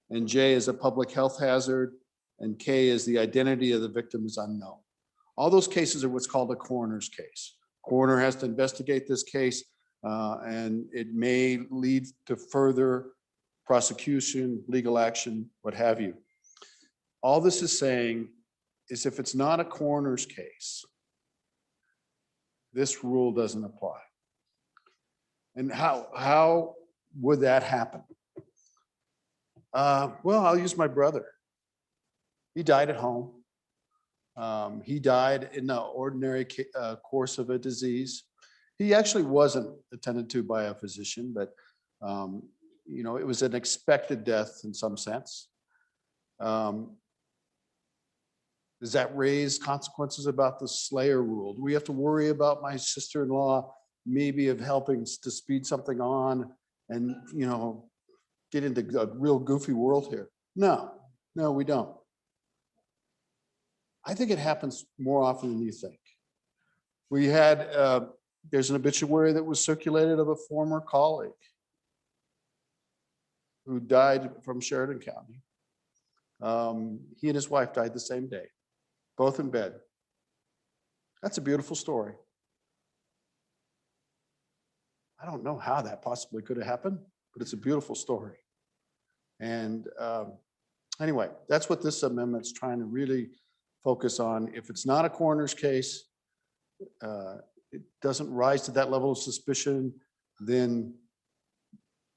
And J is a public health hazard. And K is the identity of the victim is unknown. All those cases are what's called a coroner's case. Coroner has to investigate this case and it may lead to further prosecution, legal action, what have you. All this is saying is if it's not a coroner's case, this rule doesn't apply. And how would that happen? Well, I'll use my brother. He died at home. He died in the ordinary course of a disease. He actually wasn't attended to by a physician, but you know, it was an expected death in some sense. Does that raise consequences about the Slayer rule? Do we have to worry about my sister-in-law maybe of helping to speed something on and, you know, get into a real goofy world here? No, we don't. I think it happens more often than you think. We had, there's an obituary that was circulated of a former colleague who died from Sheridan County. He and his wife died the same day, both in bed. That's a beautiful story. I don't know how that possibly could have happened, but it's a beautiful story. And anyway, that's what this amendment's trying to really focus on. If it's not a coroner's case, it doesn't rise to that level of suspicion, then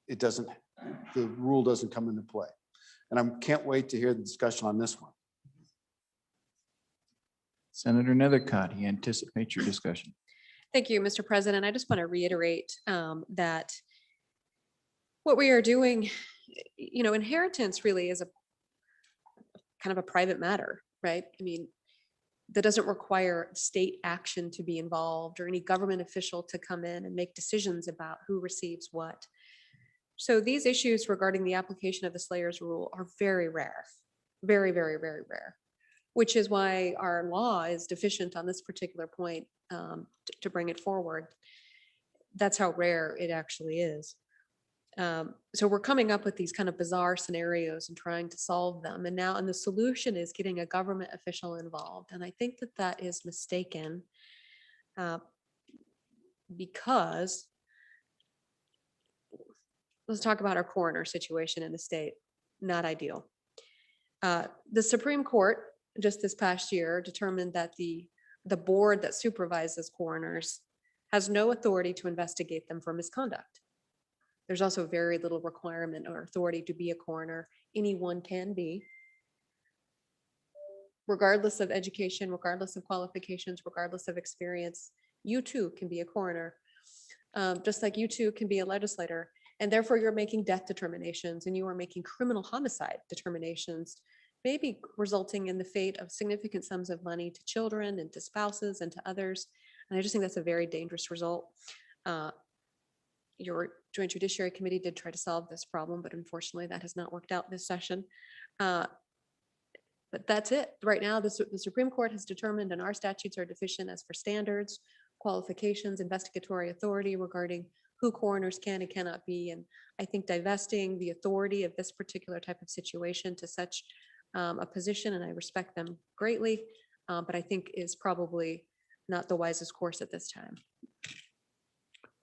it doesn't, the rule doesn't come into play. And I can't wait to hear the discussion on this one. Senator Nethercott, you anticipate your discussion. Thank you, Mr. President. I just want to reiterate that what we are doing, inheritance really is a kind of a private matter, right? I mean, that doesn't require state action to be involved or any government official to come in and make decisions about who receives what. So these issues regarding the application of the Slayer's rule are very rare, very, very, very rare, which is why our law is deficient on this particular point to bring it forward. That's how rare it actually is. So we're coming up with these kind of bizarre scenarios and trying to solve them. And the solution is getting a government official involved. And I think that that is mistaken because let's talk about our coroner situation in the state. Not ideal. The Supreme Court just this past year determined that the board that supervises coroners has no authority to investigate them for misconduct. There's also very little requirement or authority to be a coroner. Anyone can be, regardless of education, regardless of qualifications, regardless of experience. You too can be a coroner, just like you too can be a legislator. And therefore you're making death determinations and you are making criminal homicide determinations, maybe resulting in the fate of significant sums of money to children and to spouses and to others. And I just think that's a very dangerous result. Your Joint Judiciary Committee did try to solve this problem, but unfortunately that has not worked out this session. But that's it. Right now, the Supreme Court has determined and our statutes are deficient as for standards, qualifications, investigatory authority regarding who coroners can and cannot be. And I think divesting the authority of this particular type of situation to such a position, and I respect them greatly, but I think is probably not the wisest course at this time.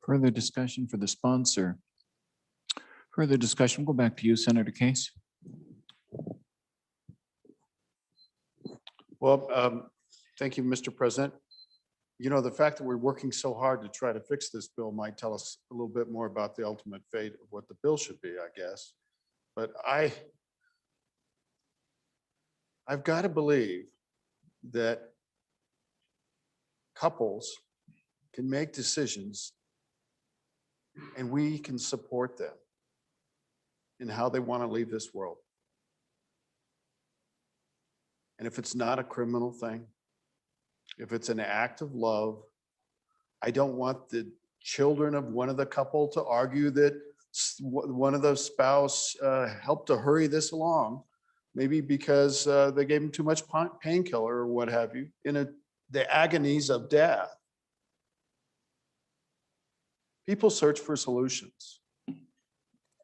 Further discussion for the sponsor. Further discussion, we'll go back to you, Senator Case. Well, thank you, Mr. President. You know, the fact that we're working so hard to try to fix this bill might tell us a little bit more about the ultimate fate of what the bill should be, I guess. But I've got to believe that couples can make decisions and we can support them in how they want to leave this world. And if it's not a criminal thing, if it's an act of love, I don't want the children of one of the couple to argue that one of the spouse helped to hurry this along, maybe because they gave him too much painkiller or what have you, in the agonies of death. People search for solutions.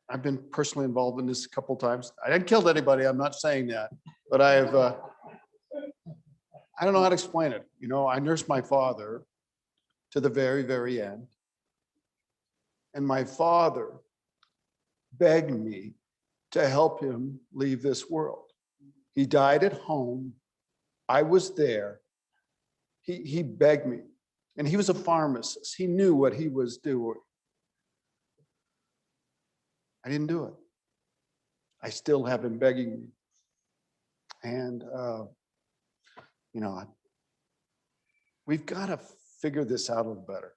I've been personally involved in this a couple of times. I haven't killed anybody, I'm not saying that, but I don't know how to explain it. You know, I nursed my father to the very, very end. And my father begged me to help him leave this world. He died at home. I was there. He begged me. And he was a pharmacist. He knew what he was doing. I didn't do it. I still have him begging me. And, you know, we've got to figure this out a little better.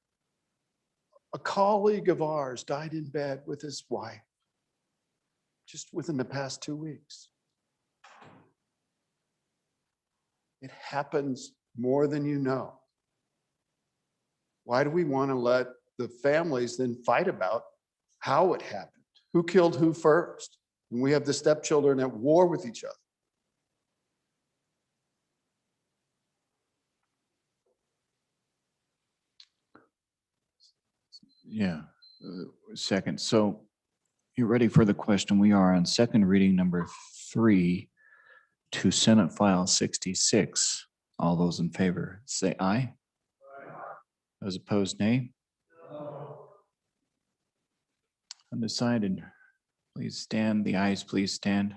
A colleague of ours died in bed with his wife just within the past 2 weeks. It happens more than you know. Why do we want to let the families then fight about how it happened? Who killed who first? And we have the stepchildren at war with each other. Yeah, second. So you're ready for the question. We are on second reading number 3 to Senate File 66. All those in favor, say aye. Those opposed, nay. Undecided, please stand. The ayes, please stand.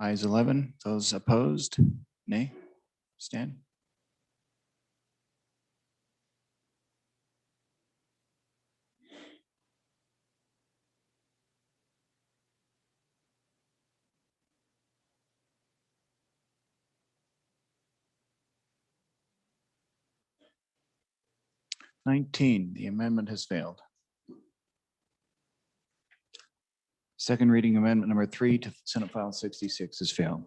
Ayes 11. Those opposed, nay. Stand. The amendment has failed. Second reading amendment number 3 to Senate File 66 has failed.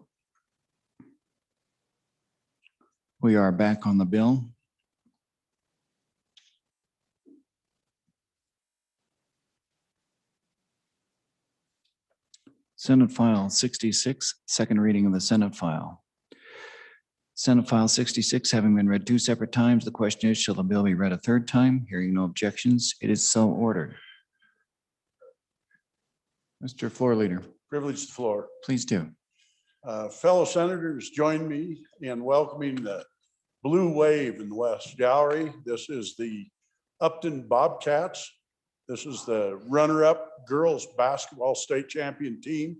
We are back on the bill. Senate File 66, second reading of the Senate File. Senate File 66 having been read 2 separate times, the question is, shall the bill be read a third time? Hearing no objections, it is so ordered. Mr. Floor Leader, Privilege the floor. please do. Fellow senators, join me in welcoming the Blue Wave in the West Gallery. This is the Upton Bobcats. This is the runner-up girls basketball state champion team,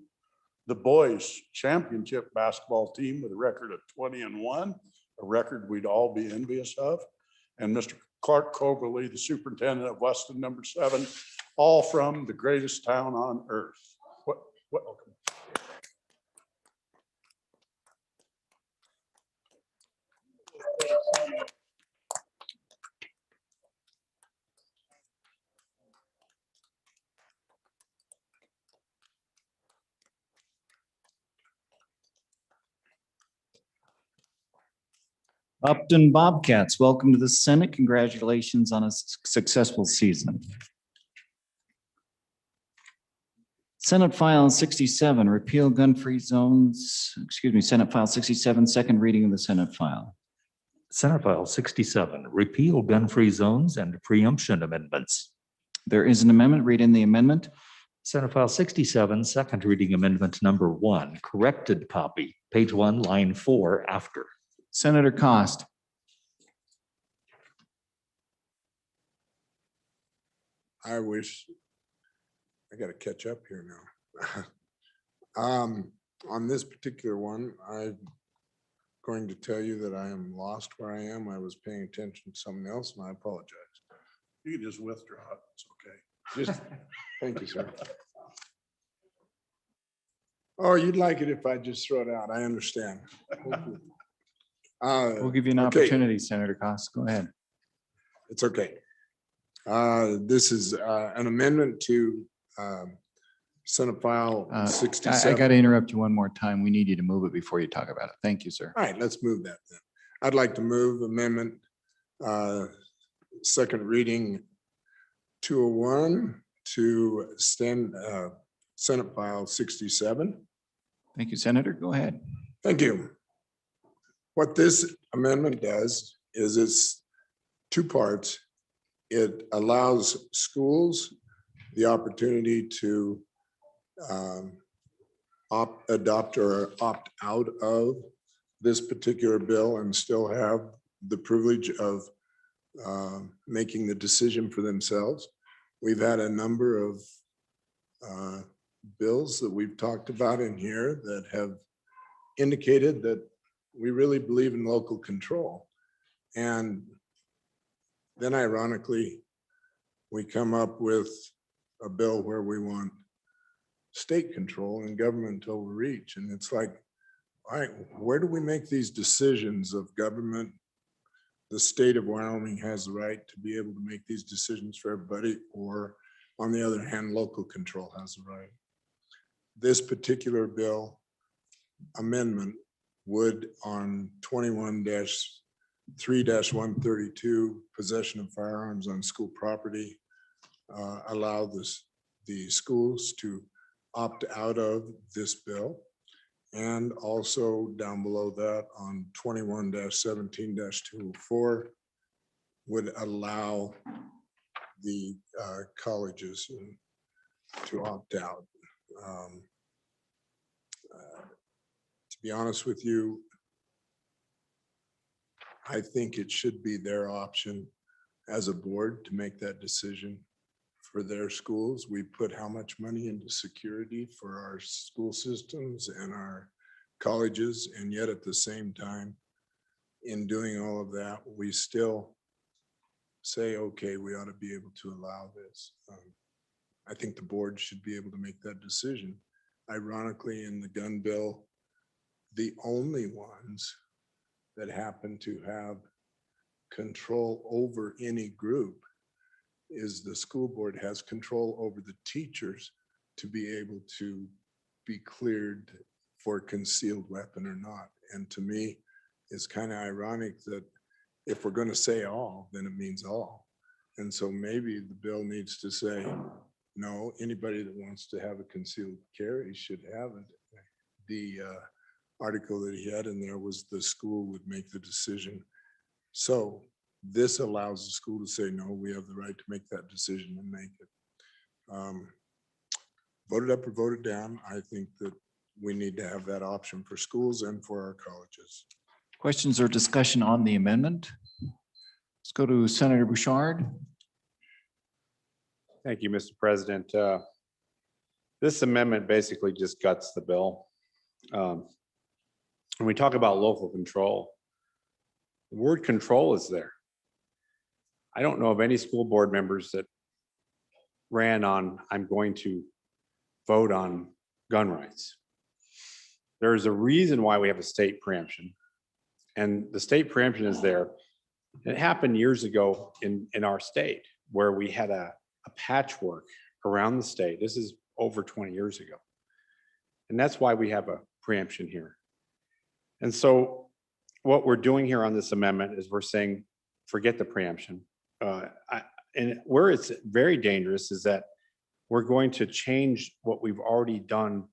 the boys championship basketball team with a record of 20-1, a record we'd all be envious of, and Mr. Clark Coberly, the superintendent of Weston number 7, all from the greatest town on earth. Welcome. Upton Bobcats, welcome to the Senate. Congratulations on a successful season. Senate File 67, repeal gun-free zones, Senate File 67, second reading of the Senate File. Senate File 67, repeal gun-free zones and preemption amendments. There is an amendment. Read in the amendment. Senate File 67, second reading amendment number 1, corrected copy, page 1, line 4 after. Senator Cost. I wish, I got to catch up here now. On this particular one, I'm going to tell you that I am lost where I am. I was paying attention to something else and I apologize. You can just withdraw it. It's okay. Just, thank you, sir. Oh, you'd like it if I just throw it out. I understand. Thank you. We'll give you an Okay. opportunity, Senator Cost. Go ahead. It's okay. This is an amendment to Senate File I 67. got to interrupt you one more time. We need you to move it before you talk about it. Thank you, sir. All right, let's move that then. I'd like to move amendment, second reading 201 to Senate File 67. Thank you, Senator. Go ahead. Thank you. What this amendment does is it's 2 parts. It allows schools the opportunity to adopt or opt out of this particular bill and still have the privilege of making the decision for themselves. We've had a number of bills that we've talked about in here that have indicated that we really believe in local control. And then ironically, we come up with a bill where we want state control and government overreach. And it's like, all right, where do we make these decisions of government? The state of Wyoming has the right to be able to make these decisions for everybody, or on the other hand, local control has the right. This particular bill amendment would on 21-3-132, possession of firearms on school property, allow the schools to opt out of this bill. And also down below that on 21-17-204 would allow the colleges to opt out. To be honest with you, I think it should be their option as a board to make that decision for their schools. We put how much money into security for our school systems and our colleges, and yet at the same time, in doing all of that, we still say, okay, we ought to be able to allow this. I think the board should be able to make that decision. Ironically, in the gun bill, the only ones that happen to have control over any group is the school board has control over the teachers to be able to be cleared for concealed weapon or not. And to me, it's kind of ironic that if we're going to say all, then it means all. And so maybe the bill needs to say, no, anybody that wants to have a concealed carry should have it. The article that he had in there was the school would make the decision. So this allows the school to say, no, we have the right to make that decision and make it. Voted up or voted down, I think that we need to have that option for schools and for our colleges. Questions or discussion on the amendment? Let's go to Senator Bouchard. Thank you, Mr. President. This amendment basically just guts the bill. When we talk about local control, the word control is there. I don't know of any school board members that ran on, I'm going to vote on gun rights. There's a reason why we have a state preemption. And the state preemption is there. It happened years ago in our state where we had a patchwork around the state. This is over 20 years ago. And that's why we have a preemption here. And so what we're doing here on this amendment is we're saying, forget the preemption. And where it's very dangerous is that we're going to change what we've already done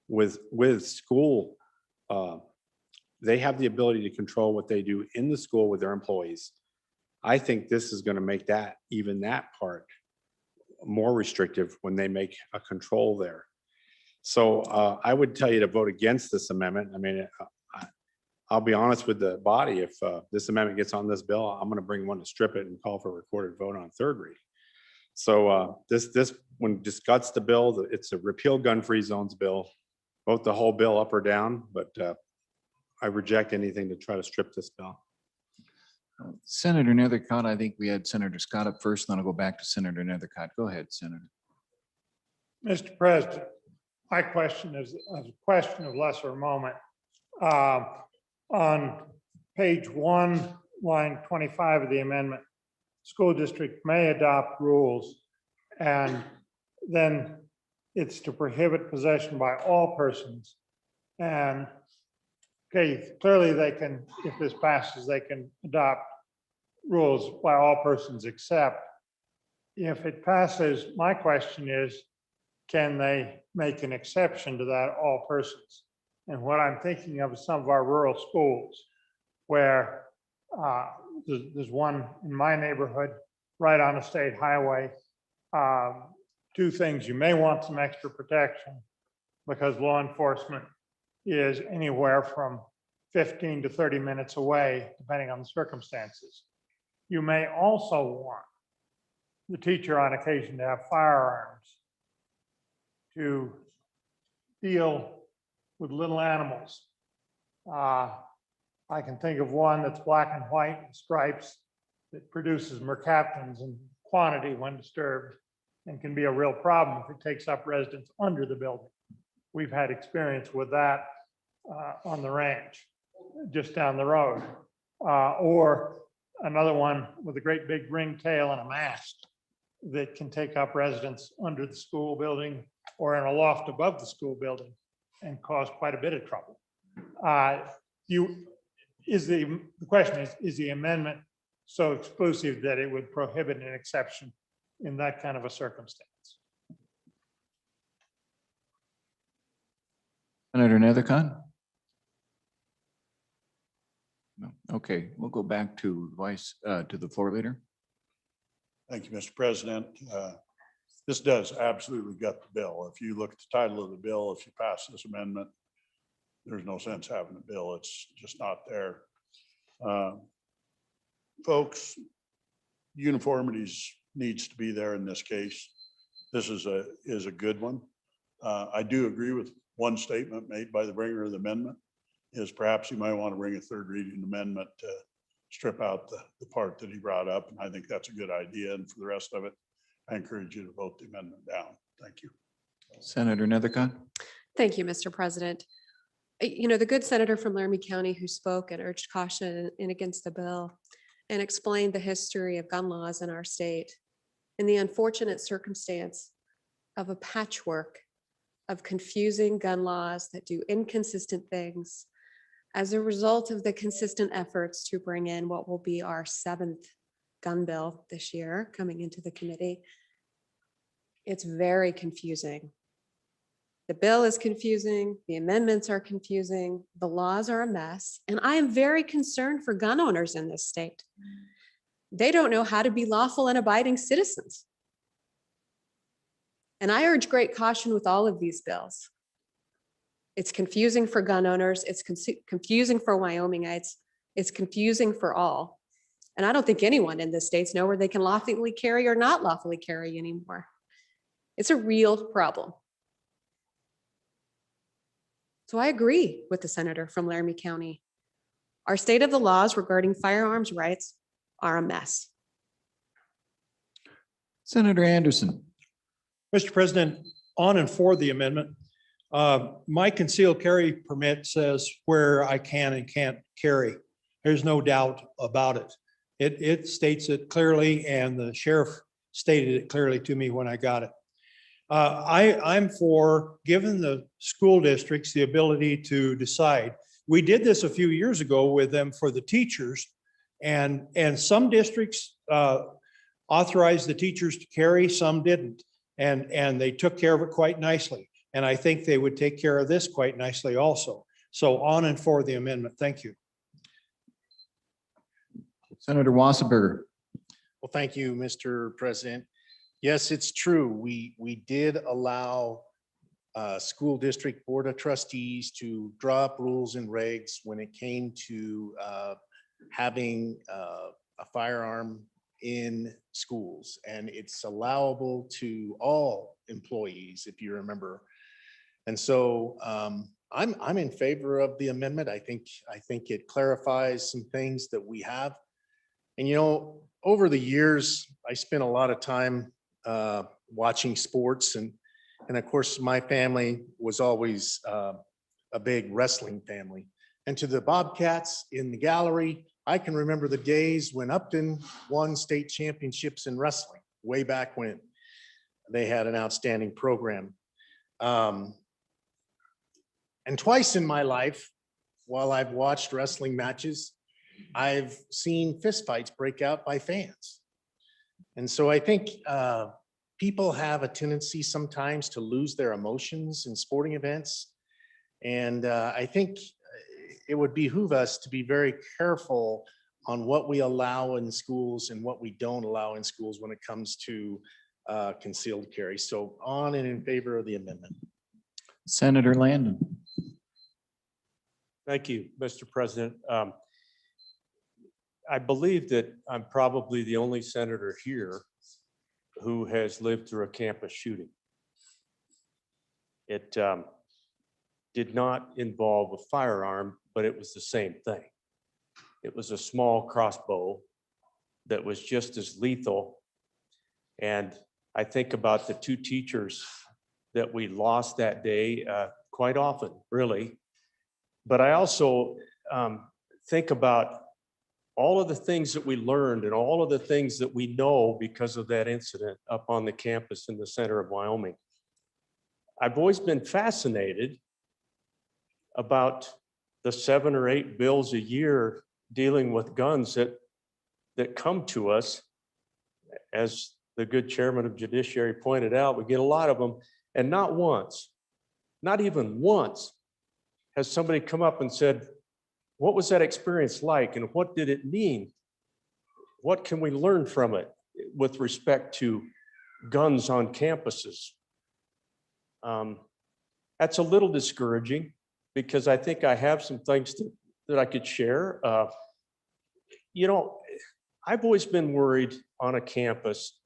with school. They have the ability to control what they do in the school with their employees. I think this is going to make that, even that part, more restrictive when they make a control there. So I would tell you to vote against this amendment. I mean, I'll be honest with the body. If this amendment gets on this bill, I'm going to bring one to strip it and call for a recorded vote on third reading. So this one just guts the bill. It's a repeal gun-free zones bill. Vote the whole bill up or down, but I reject anything to try to strip this bill. Senator Nethercott, I think we had Senator Scott up first, then I'll go back to Senator Nethercott. Go ahead, Senator. Mr. President, my question is a question of lesser moment. On page 1, line 25 of the amendment, school district may adopt rules, and then it's to prohibit possession by all persons. And okay, clearly they can, if this passes, they can adopt rules by all persons except. If it passes, my question is, can they make an exception to that all persons? And what I'm thinking of is some of our rural schools where there's one in my neighborhood right on a state highway. Two things, you may want some extra protection because law enforcement is anywhere from 15 to 30 minutes away, depending on the circumstances. You may also want the teacher on occasion to have firearms to deal with little animals. I can think of one that's black and white and stripes that produces mercaptans in quantity when disturbed and can be a real problem if it takes up residence under the building. We've had experience with that on the ranch just down the road. Or another one with a great big ring tail and a mast that can take up residence under the school building or in a loft above the school building and cause quite a bit of trouble. The question is the amendment so exclusive that it would prohibit an exception in that kind of a circumstance? Senator Nethercott? No. Okay, we'll go back to the floor leader. Thank you, Mr. President. This does absolutely gut the bill. If you look at the title of the bill, if you pass this amendment, there's no sense having a bill. It's just not there. Folks, uniformities needs to be there in this case. This is a good one. I do agree with one statement made by the bringer of the amendment. is perhaps you might want to bring a third reading amendment to strip out the part that he brought up. And I think that's a good idea. And for the rest of it, I encourage you to vote the amendment down. Thank you. Senator Nethercott? Thank you, Mr. President. You know, the good senator from Laramie County who spoke and urged caution in against the bill and explained the history of gun laws in our state and the unfortunate circumstance of a patchwork of confusing gun laws that do inconsistent things as a result of the consistent efforts to bring in what will be our 7th gun bill this year coming into the committee. It's very confusing. The bill is confusing, the amendments are confusing, the laws are a mess, and I am very concerned for gun owners in this state. They don't know how to be lawful and abiding citizens. And I urge great caution with all of these bills. It's confusing for gun owners, it's confusing for Wyomingites, it's confusing for all. And I don't think anyone in this state knows where they can lawfully carry or not lawfully carry anymore. It's a real problem. So I agree with the senator from Laramie County. Our state of the laws regarding firearms rights are a mess. Senator Anderson? Mr. President, on and for the amendment, my concealed carry permit says where I can and can't carry. There's no doubt about it. It states it clearly, and the sheriff stated it clearly to me when I got it. I'm for giving the school districts the ability to decide. We did this a few years ago with them for the teachers, and some districts authorized the teachers to carry, some didn't. And they took care of it quite nicely. And I think they would take care of this quite nicely also. So on and for the amendment. Thank you. Senator Wassenberger? Well, thank you, Mr. President. Yes, it's true. We did allow school district board of trustees to draw up rules and regs when it came to having a firearm in schools, and it's allowable to all employees, if you remember. And so I'm in favor of the amendment. I think it clarifies some things that we have. And you know, over the years, I spent a lot of time watching sports, and of course, my family was always a big wrestling family. And to the Bobcats in the gallery, I can remember the days when Upton won state championships in wrestling, way back when they had an outstanding program. And twice in my life, while I've watched wrestling matches, I've seen fistfights break out by fans. And so I think people have a tendency sometimes to lose their emotions in sporting events. And I think it would behoove us to be very careful on what we allow in schools and what we don't allow in schools when it comes to concealed carry. So on and in favor of the amendment. Senator Landon? Thank you, Mr. President. I believe that I'm probably the only senator here who has lived through a campus shooting. It did not involve a firearm, but it was the same thing. It was a small crossbow that was just as lethal. And I think about the 2 teachers that we lost that day quite often, really. But I also think about all of the things that we learned and all of the things that we know because of that incident up on the campus in the center of Wyoming. I've always been fascinated about the 7 or 8 bills a year dealing with guns that come to us. As the good chairman of Judiciary pointed out, we get a lot of them, and not once, not even once, has somebody come up and said, what was that experience like and what did it mean? What can we learn from it with respect to guns on campuses? That's a little discouraging because I think I have some things that I could share. You know, I've always been worried on a campus,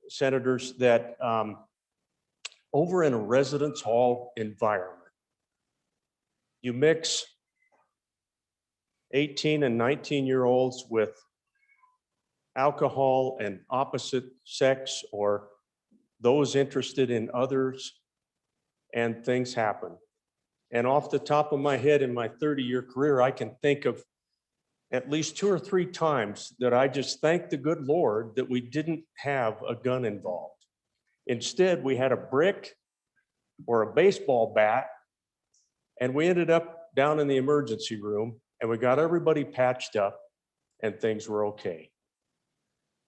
senators, that over in a residence hall environment, you mix 18 and 19-year-olds with alcohol and opposite sex or those interested in others, and things happen. And off the top of my head in my 30-year career, I can think of at least 2 or 3 times that I just thanked the good Lord that we didn't have a gun involved. Instead, we had a brick or a baseball bat, and we ended up down in the emergency room, and we got everybody patched up, and things were okay.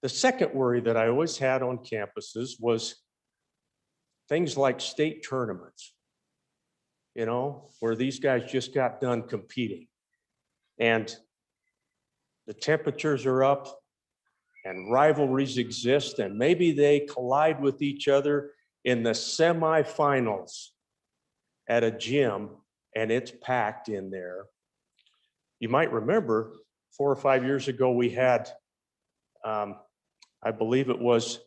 The second worry that I always had on campuses was things like state tournaments, you know, where these guys just got done competing. And the temperatures are up and rivalries exist, and maybe they collide with each other in the semifinals at a gym, and it's packed in there. You might remember 4 or 5 years ago, we had, I believe it was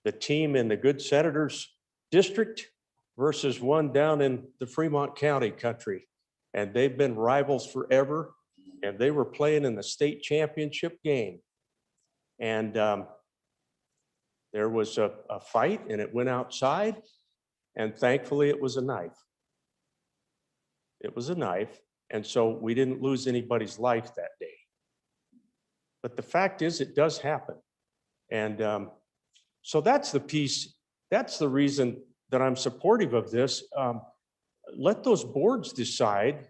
the team in the Good Senators district versus one down in the Fremont County country. And they've been rivals forever. And they were playing in the state championship game. And there was a fight, and it went outside. And thankfully, it was a knife. It was a knife. And so we didn't lose anybody's life that day. But the fact is, it does happen. And so that's the piece, that's the reason that I'm supportive of this. Let those boards decide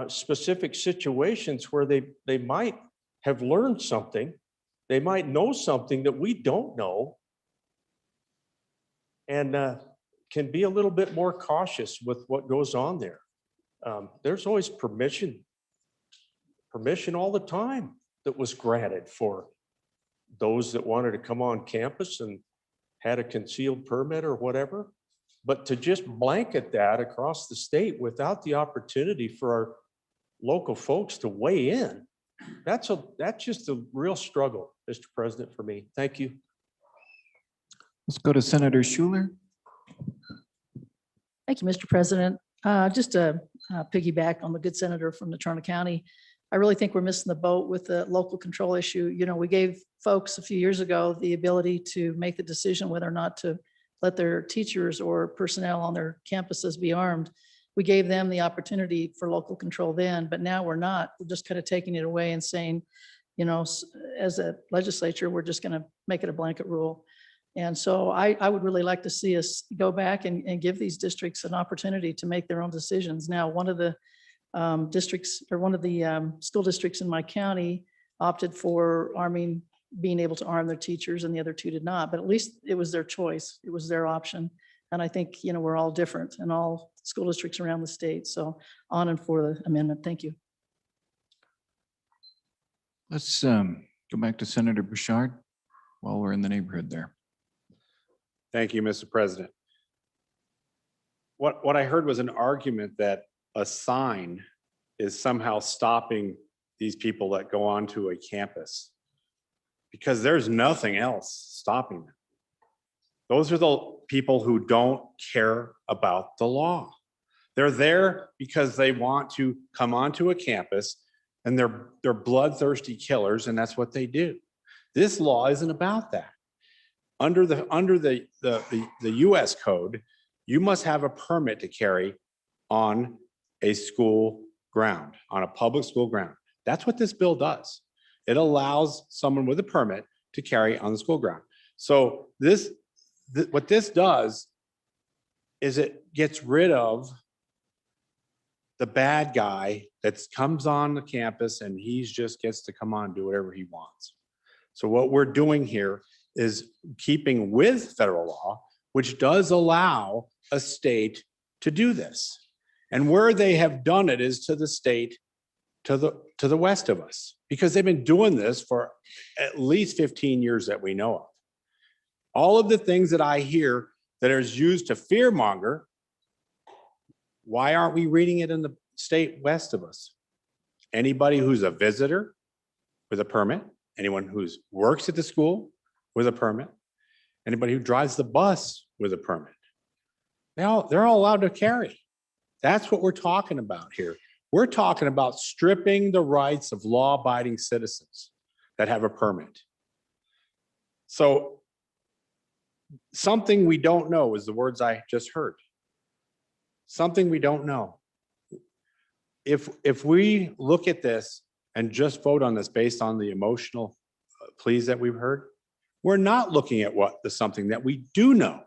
specific situations where they might have learned something. They might know something that we don't know, and can be a little bit more cautious with what goes on there. There's always permission all the time that was granted for those that wanted to come on campus and had a concealed permit or whatever. But to just blanket that across the state without the opportunity for our local folks to weigh in, that's just a real struggle, Mr. President, for me. Thank you. Let's go to Senator Schuler. Thank you, Mr. President. Just to piggyback on the good senator from Natrona County, I really think we're missing the boat with the local control issue. You know, we gave folks a few years ago the ability to make the decision whether or not to let their teachers or personnel on their campuses be armed. We gave them the opportunity for local control then, but now we're not. We're just kind of taking it away and saying, you know, as a legislature, we're just going to make it a blanket rule. And so I would really like to see us go back and give these districts an opportunity to make their own decisions. Now, one of the districts, or one of the school districts in my county opted for being able to arm their teachers, and the other 2 did not, but at least it was their choice. It was their option. And I think, you know, we're all different in all school districts around the state. So on and for the amendment. Thank you. Let's go back to Senator Bouchard while we're in the neighborhood there. Thank you, Mr. President. What I heard was an argument that a sign is somehow stopping these people that go onto a campus, because there's nothing else stopping them. Those are the people who don't care about the law. They're there because they want to come onto a campus, and they're bloodthirsty killers, and that's what they do. This law isn't about that. Under the US code, you must have a permit to carry on a school ground, on a public school ground. That's what this bill does. It allows someone with a permit to carry on the school ground. So what this does is it gets rid of the bad guy that comes on the campus and he just gets to come on and do whatever he wants. So what we're doing here is keeping with federal law, which does allow a state to do this. And where they have done it is to the state to the west of us, because they've been doing this for at least 15 years that we know of. All of the things that I hear that is used to fearmonger, why aren't we reading it in the state west of us? Anybody who's a visitor with a permit, anyone who works at the school with a permit, anybody who drives the bus with a permit, they're all allowed to carry. That's what we're talking about here. We're talking about stripping the rights of law-abiding citizens that have a permit. So something we don't know is the words I just heard. Something we don't know. If we look at this and just vote on this based on the emotional pleas that we've heard, we're not looking at something that we do know.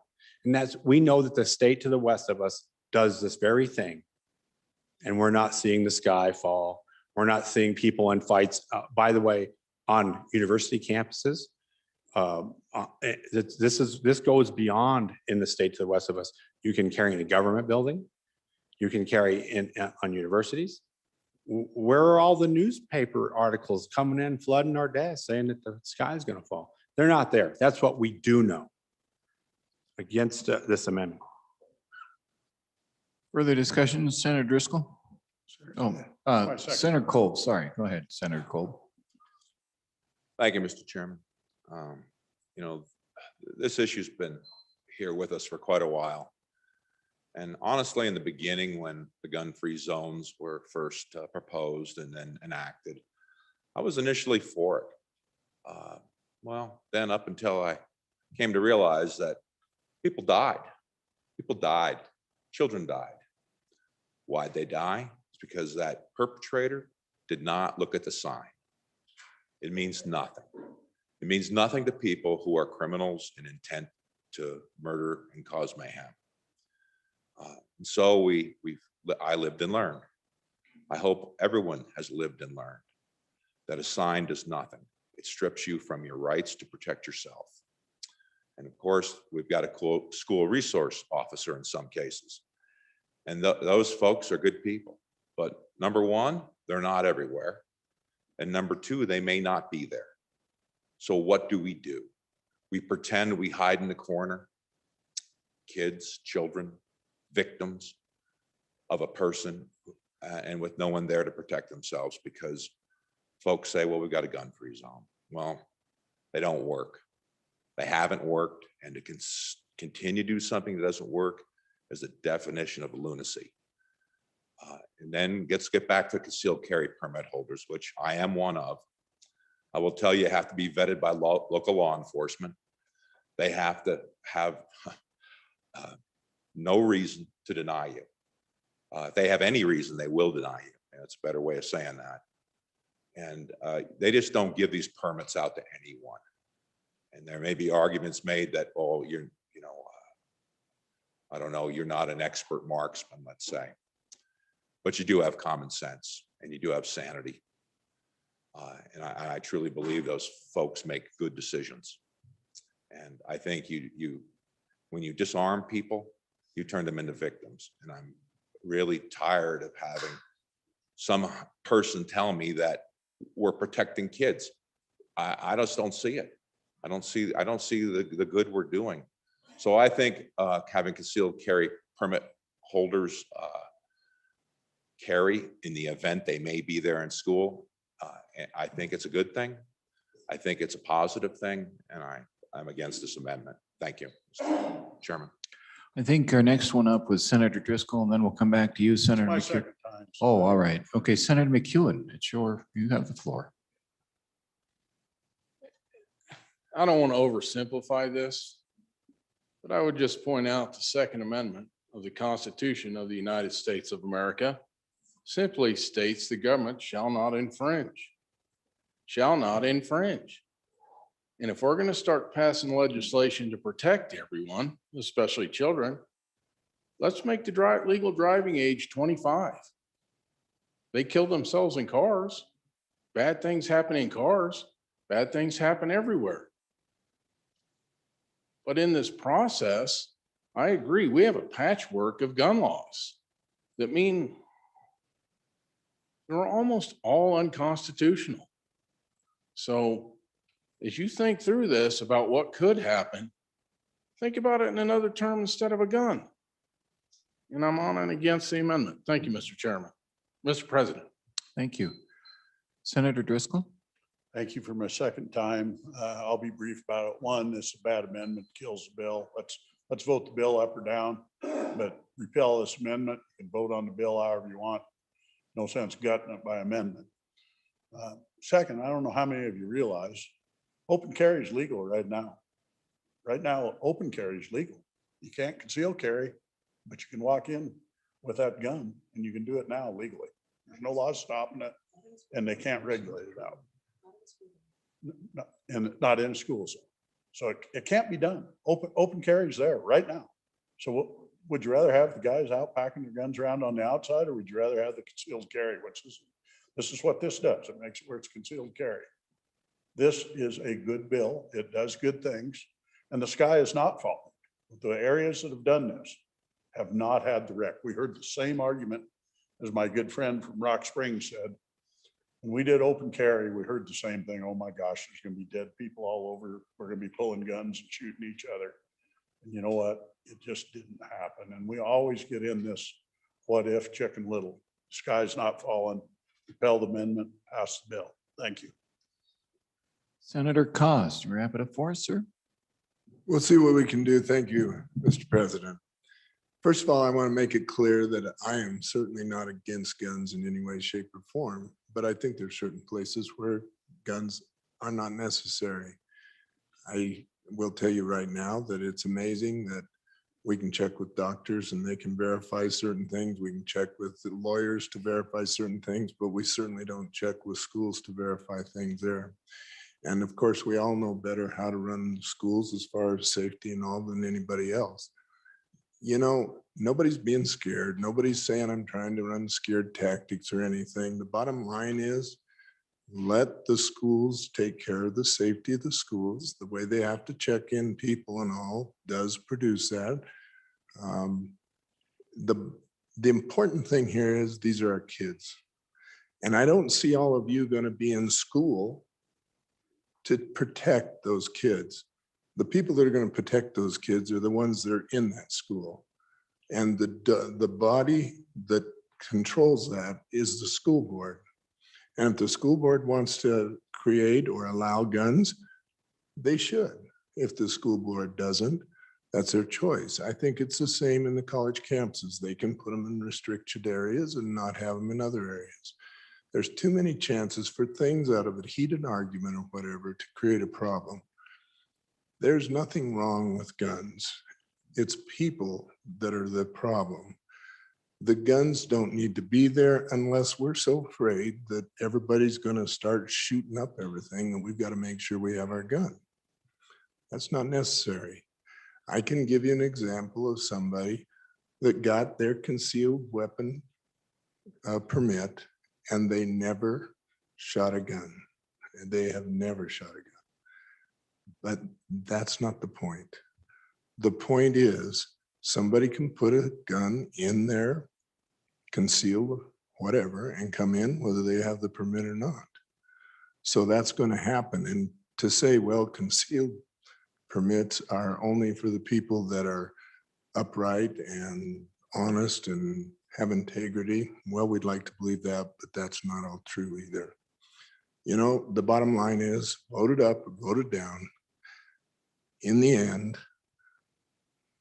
And that's, we know that the state to the west of us does this very thing. And we're not seeing the sky fall. We're not seeing people in fights. By the way, on university campuses, this goes beyond in the state to the west of us. You can carry in a government building. You can carry on universities. Where are all the newspaper articles coming in, flooding our desks, saying that the sky is going to fall? They're not there. That's what we do know against this amendment. Further discussion, Senator Driscoll? Oh, Senator Kolb, sorry. Go ahead, Senator Kolb. Thank you, Mr. Chairman. You know, this issue's been here with us for quite a while. And honestly, in the beginning, when the gun-free zones were first proposed and then enacted, I was initially for it. Well, then up until I came to realize that people died. People died. Children died. Why'd they die? It's because that perpetrator did not look at the sign. It means nothing. It means nothing to people who are criminals in intent to murder and cause mayhem. And so I lived and learned. I hope everyone has lived and learned that a sign does nothing. It strips you from your rights to protect yourself. And of course, we've got a school resource officer in some cases. And those folks are good people. But number one, they're not everywhere. And number two, they may not be there. So what do? We pretend we hide in the corner. Kids, children, victims of a person, and with no one there to protect themselves, because folks say, well, we've got a gun-free zone. Well, they don't work. They haven't worked, and to continue to do something that doesn't work is the definition of lunacy. And then let's get back to concealed carry permit holders, which I am one of. I will tell you have to be vetted by local law enforcement. They have to have no reason to deny you. If they have any reason, they will deny you. And it's a better way of saying that. And they just don't give these permits out to anyone. And there may be arguments made that, oh, I don't know, you're not an expert marksman, let's say. But you do have common sense and you do have sanity. And I truly believe those folks make good decisions. And I think when you disarm people, you turn them into victims. And I'm really tired of having some person tell me that we're protecting kids. I just don't see it. I don't see the good we're doing. So I think having concealed carry permit holders carry in the event they may be there in school, I think it's a good thing. I think it's a positive thing, and I'm against this amendment. Thank you, Mr. Chairman. I think our next one up was Senator Driscoll, and then we'll come back to you, Senator My McEwen. second time. Oh, all right. Okay, Senator McEwen, you have the floor. I don't want to oversimplify this, but I would just point out the Second Amendment of the Constitution of the United States of America simply states the government shall not infringe. Shall not infringe. And if we're going to start passing legislation to protect everyone, especially children, let's make the legal driving age 25. They kill themselves in cars. Bad things happen in cars. Bad things happen everywhere. But in this process, I agree, we have a patchwork of gun laws that mean they're almost all unconstitutional. So as you think through this about what could happen, think about it in another term instead of a gun. And I'm on and against the amendment. Thank you, Mr. Chairman. Mr. President. Thank you. Senator Driscoll. Thank you for my second time. I'll be brief about it. One, this is a bad amendment, kills the bill. Let's vote the bill up or down, but repeal this amendment and vote on the bill however you want. No sense gutting it by amendment. Second, I don't know how many of you realize, open carry is legal right now. Right now, open carry is legal. You can't conceal carry, but you can walk in with that gun and you can do it now legally. There's no law stopping it and they can't regulate it out. And not in schools. So it can't be done. Open carry is there right now. So would you rather have the guys out packing their guns around on the outside, or would you rather have the concealed carry, which is, this is what this does. It makes it where it's concealed carry. This is a good bill. It does good things, and the sky is not falling. The areas that have done this have not had the wreck. We heard the same argument as my good friend from Rock Springs said. When we did open carry, we heard the same thing. Oh my gosh, there's gonna be dead people all over. We're gonna be pulling guns and shooting each other. And you know what? It just didn't happen. And we always get in this what if chicken little. Sky's not falling. Repeal the amendment, pass the bill. Thank you. Senator Cost, wrap it up for us, sir. We'll see what we can do. Thank you, Mr. President. First of all, I want to make it clear that I am certainly not against guns in any way, shape, or form, but I think there are certain places where guns are not necessary. I will tell you right now that it's amazing that we can check with doctors and they can verify certain things. We can check with the lawyers to verify certain things, but we certainly don't check with schools to verify things there. And of course, we all know better how to run schools as far as safety and all than anybody else. You know, nobody's being scared. Nobody's saying I'm trying to run scared tactics or anything. The bottom line is, let the schools take care of the safety of the schools. The way they have to check in people and all does produce that. The important thing here is these are our kids. And I don't see all of you going to be in school to protect those kids. The people that are going to protect those kids are the ones that are in that school. And the body that controls that is the school board. And if the school board wants to create or allow guns, they should. If the school board doesn't, that's their choice. I think it's the same in the college campuses. They can put them in restricted areas and not have them in other areas. There's too many chances for things out of a heated argument or whatever to create a problem. There's nothing wrong with guns. It's people that are the problem. The guns don't need to be there unless we're so afraid that everybody's going to start shooting up everything and we've got to make sure we have our gun. That's not necessary. I can give you an example of somebody that got their concealed weapon permit and they never shot a gun. They have never shot a gun. But that's not the point. The point is somebody can put a gun in their concealed whatever and come in whether they have the permit or not. So that's going to happen. And to say, well, concealed permits are only for the people that are upright and honest and have integrity. Well, we'd like to believe that, but that's not all true either. You know, the bottom line is vote it up or vote it down. In the end,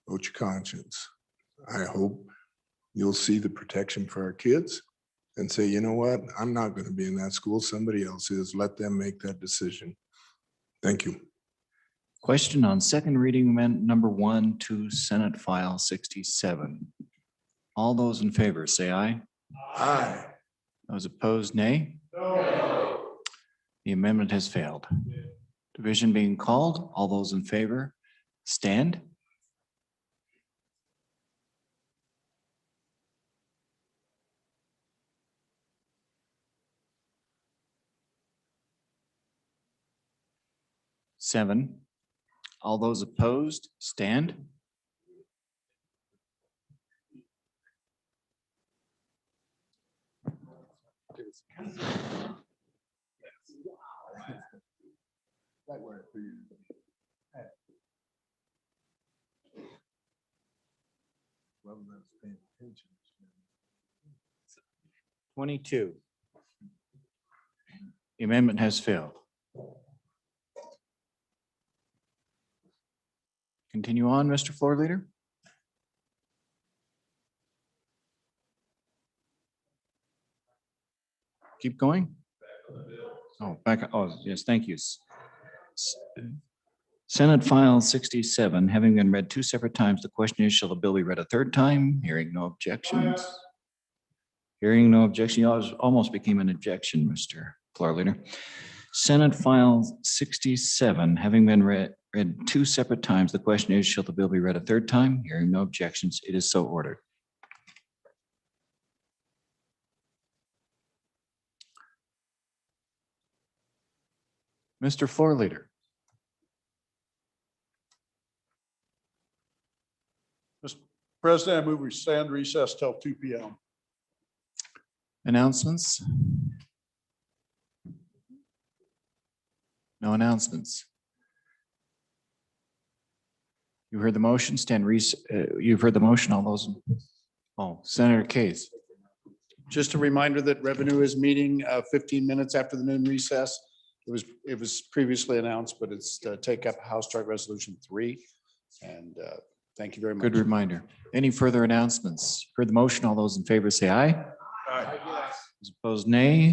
vote your conscience. I hope you'll see the protection for our kids and say, you know what, I'm not going to be in that school. Somebody else is. Let them make that decision. Thank you. Question on second reading amendment number 1 to Senate File 67. All those in favor say aye. Aye. Those opposed, nay. No. The amendment has failed. Division being called. All those in favor stand. Seven. All those opposed stand. That worked for you. 22. The amendment has failed. Continue on, Mr. Floor Leader. keep going. Oh, back, oh, yes, thank you. Senate File 67, having been read two separate times, the question is, shall the bill be read a third time? Hearing no objections. Hearing no objection, you almost became an objection, Mr. Floor Leader. Senate File 67, having been read two separate times, the question is, shall the bill be read a third time? Hearing no objections, it is so ordered. Mr. Floor Leader. Mr. President, I move we stand recess till 2 p.m. Announcements? No announcements. You heard the motion, you've heard the motion, all those. Oh, Senator Case. Just a reminder that revenue is meeting 15 minutes after the noon recess. It was previously announced, but it's to take up House Chart Resolution 3. And thank you very much. Good reminder. Any further announcements? Heard the motion, all those in favor say aye. Aye. Those opposed, nay.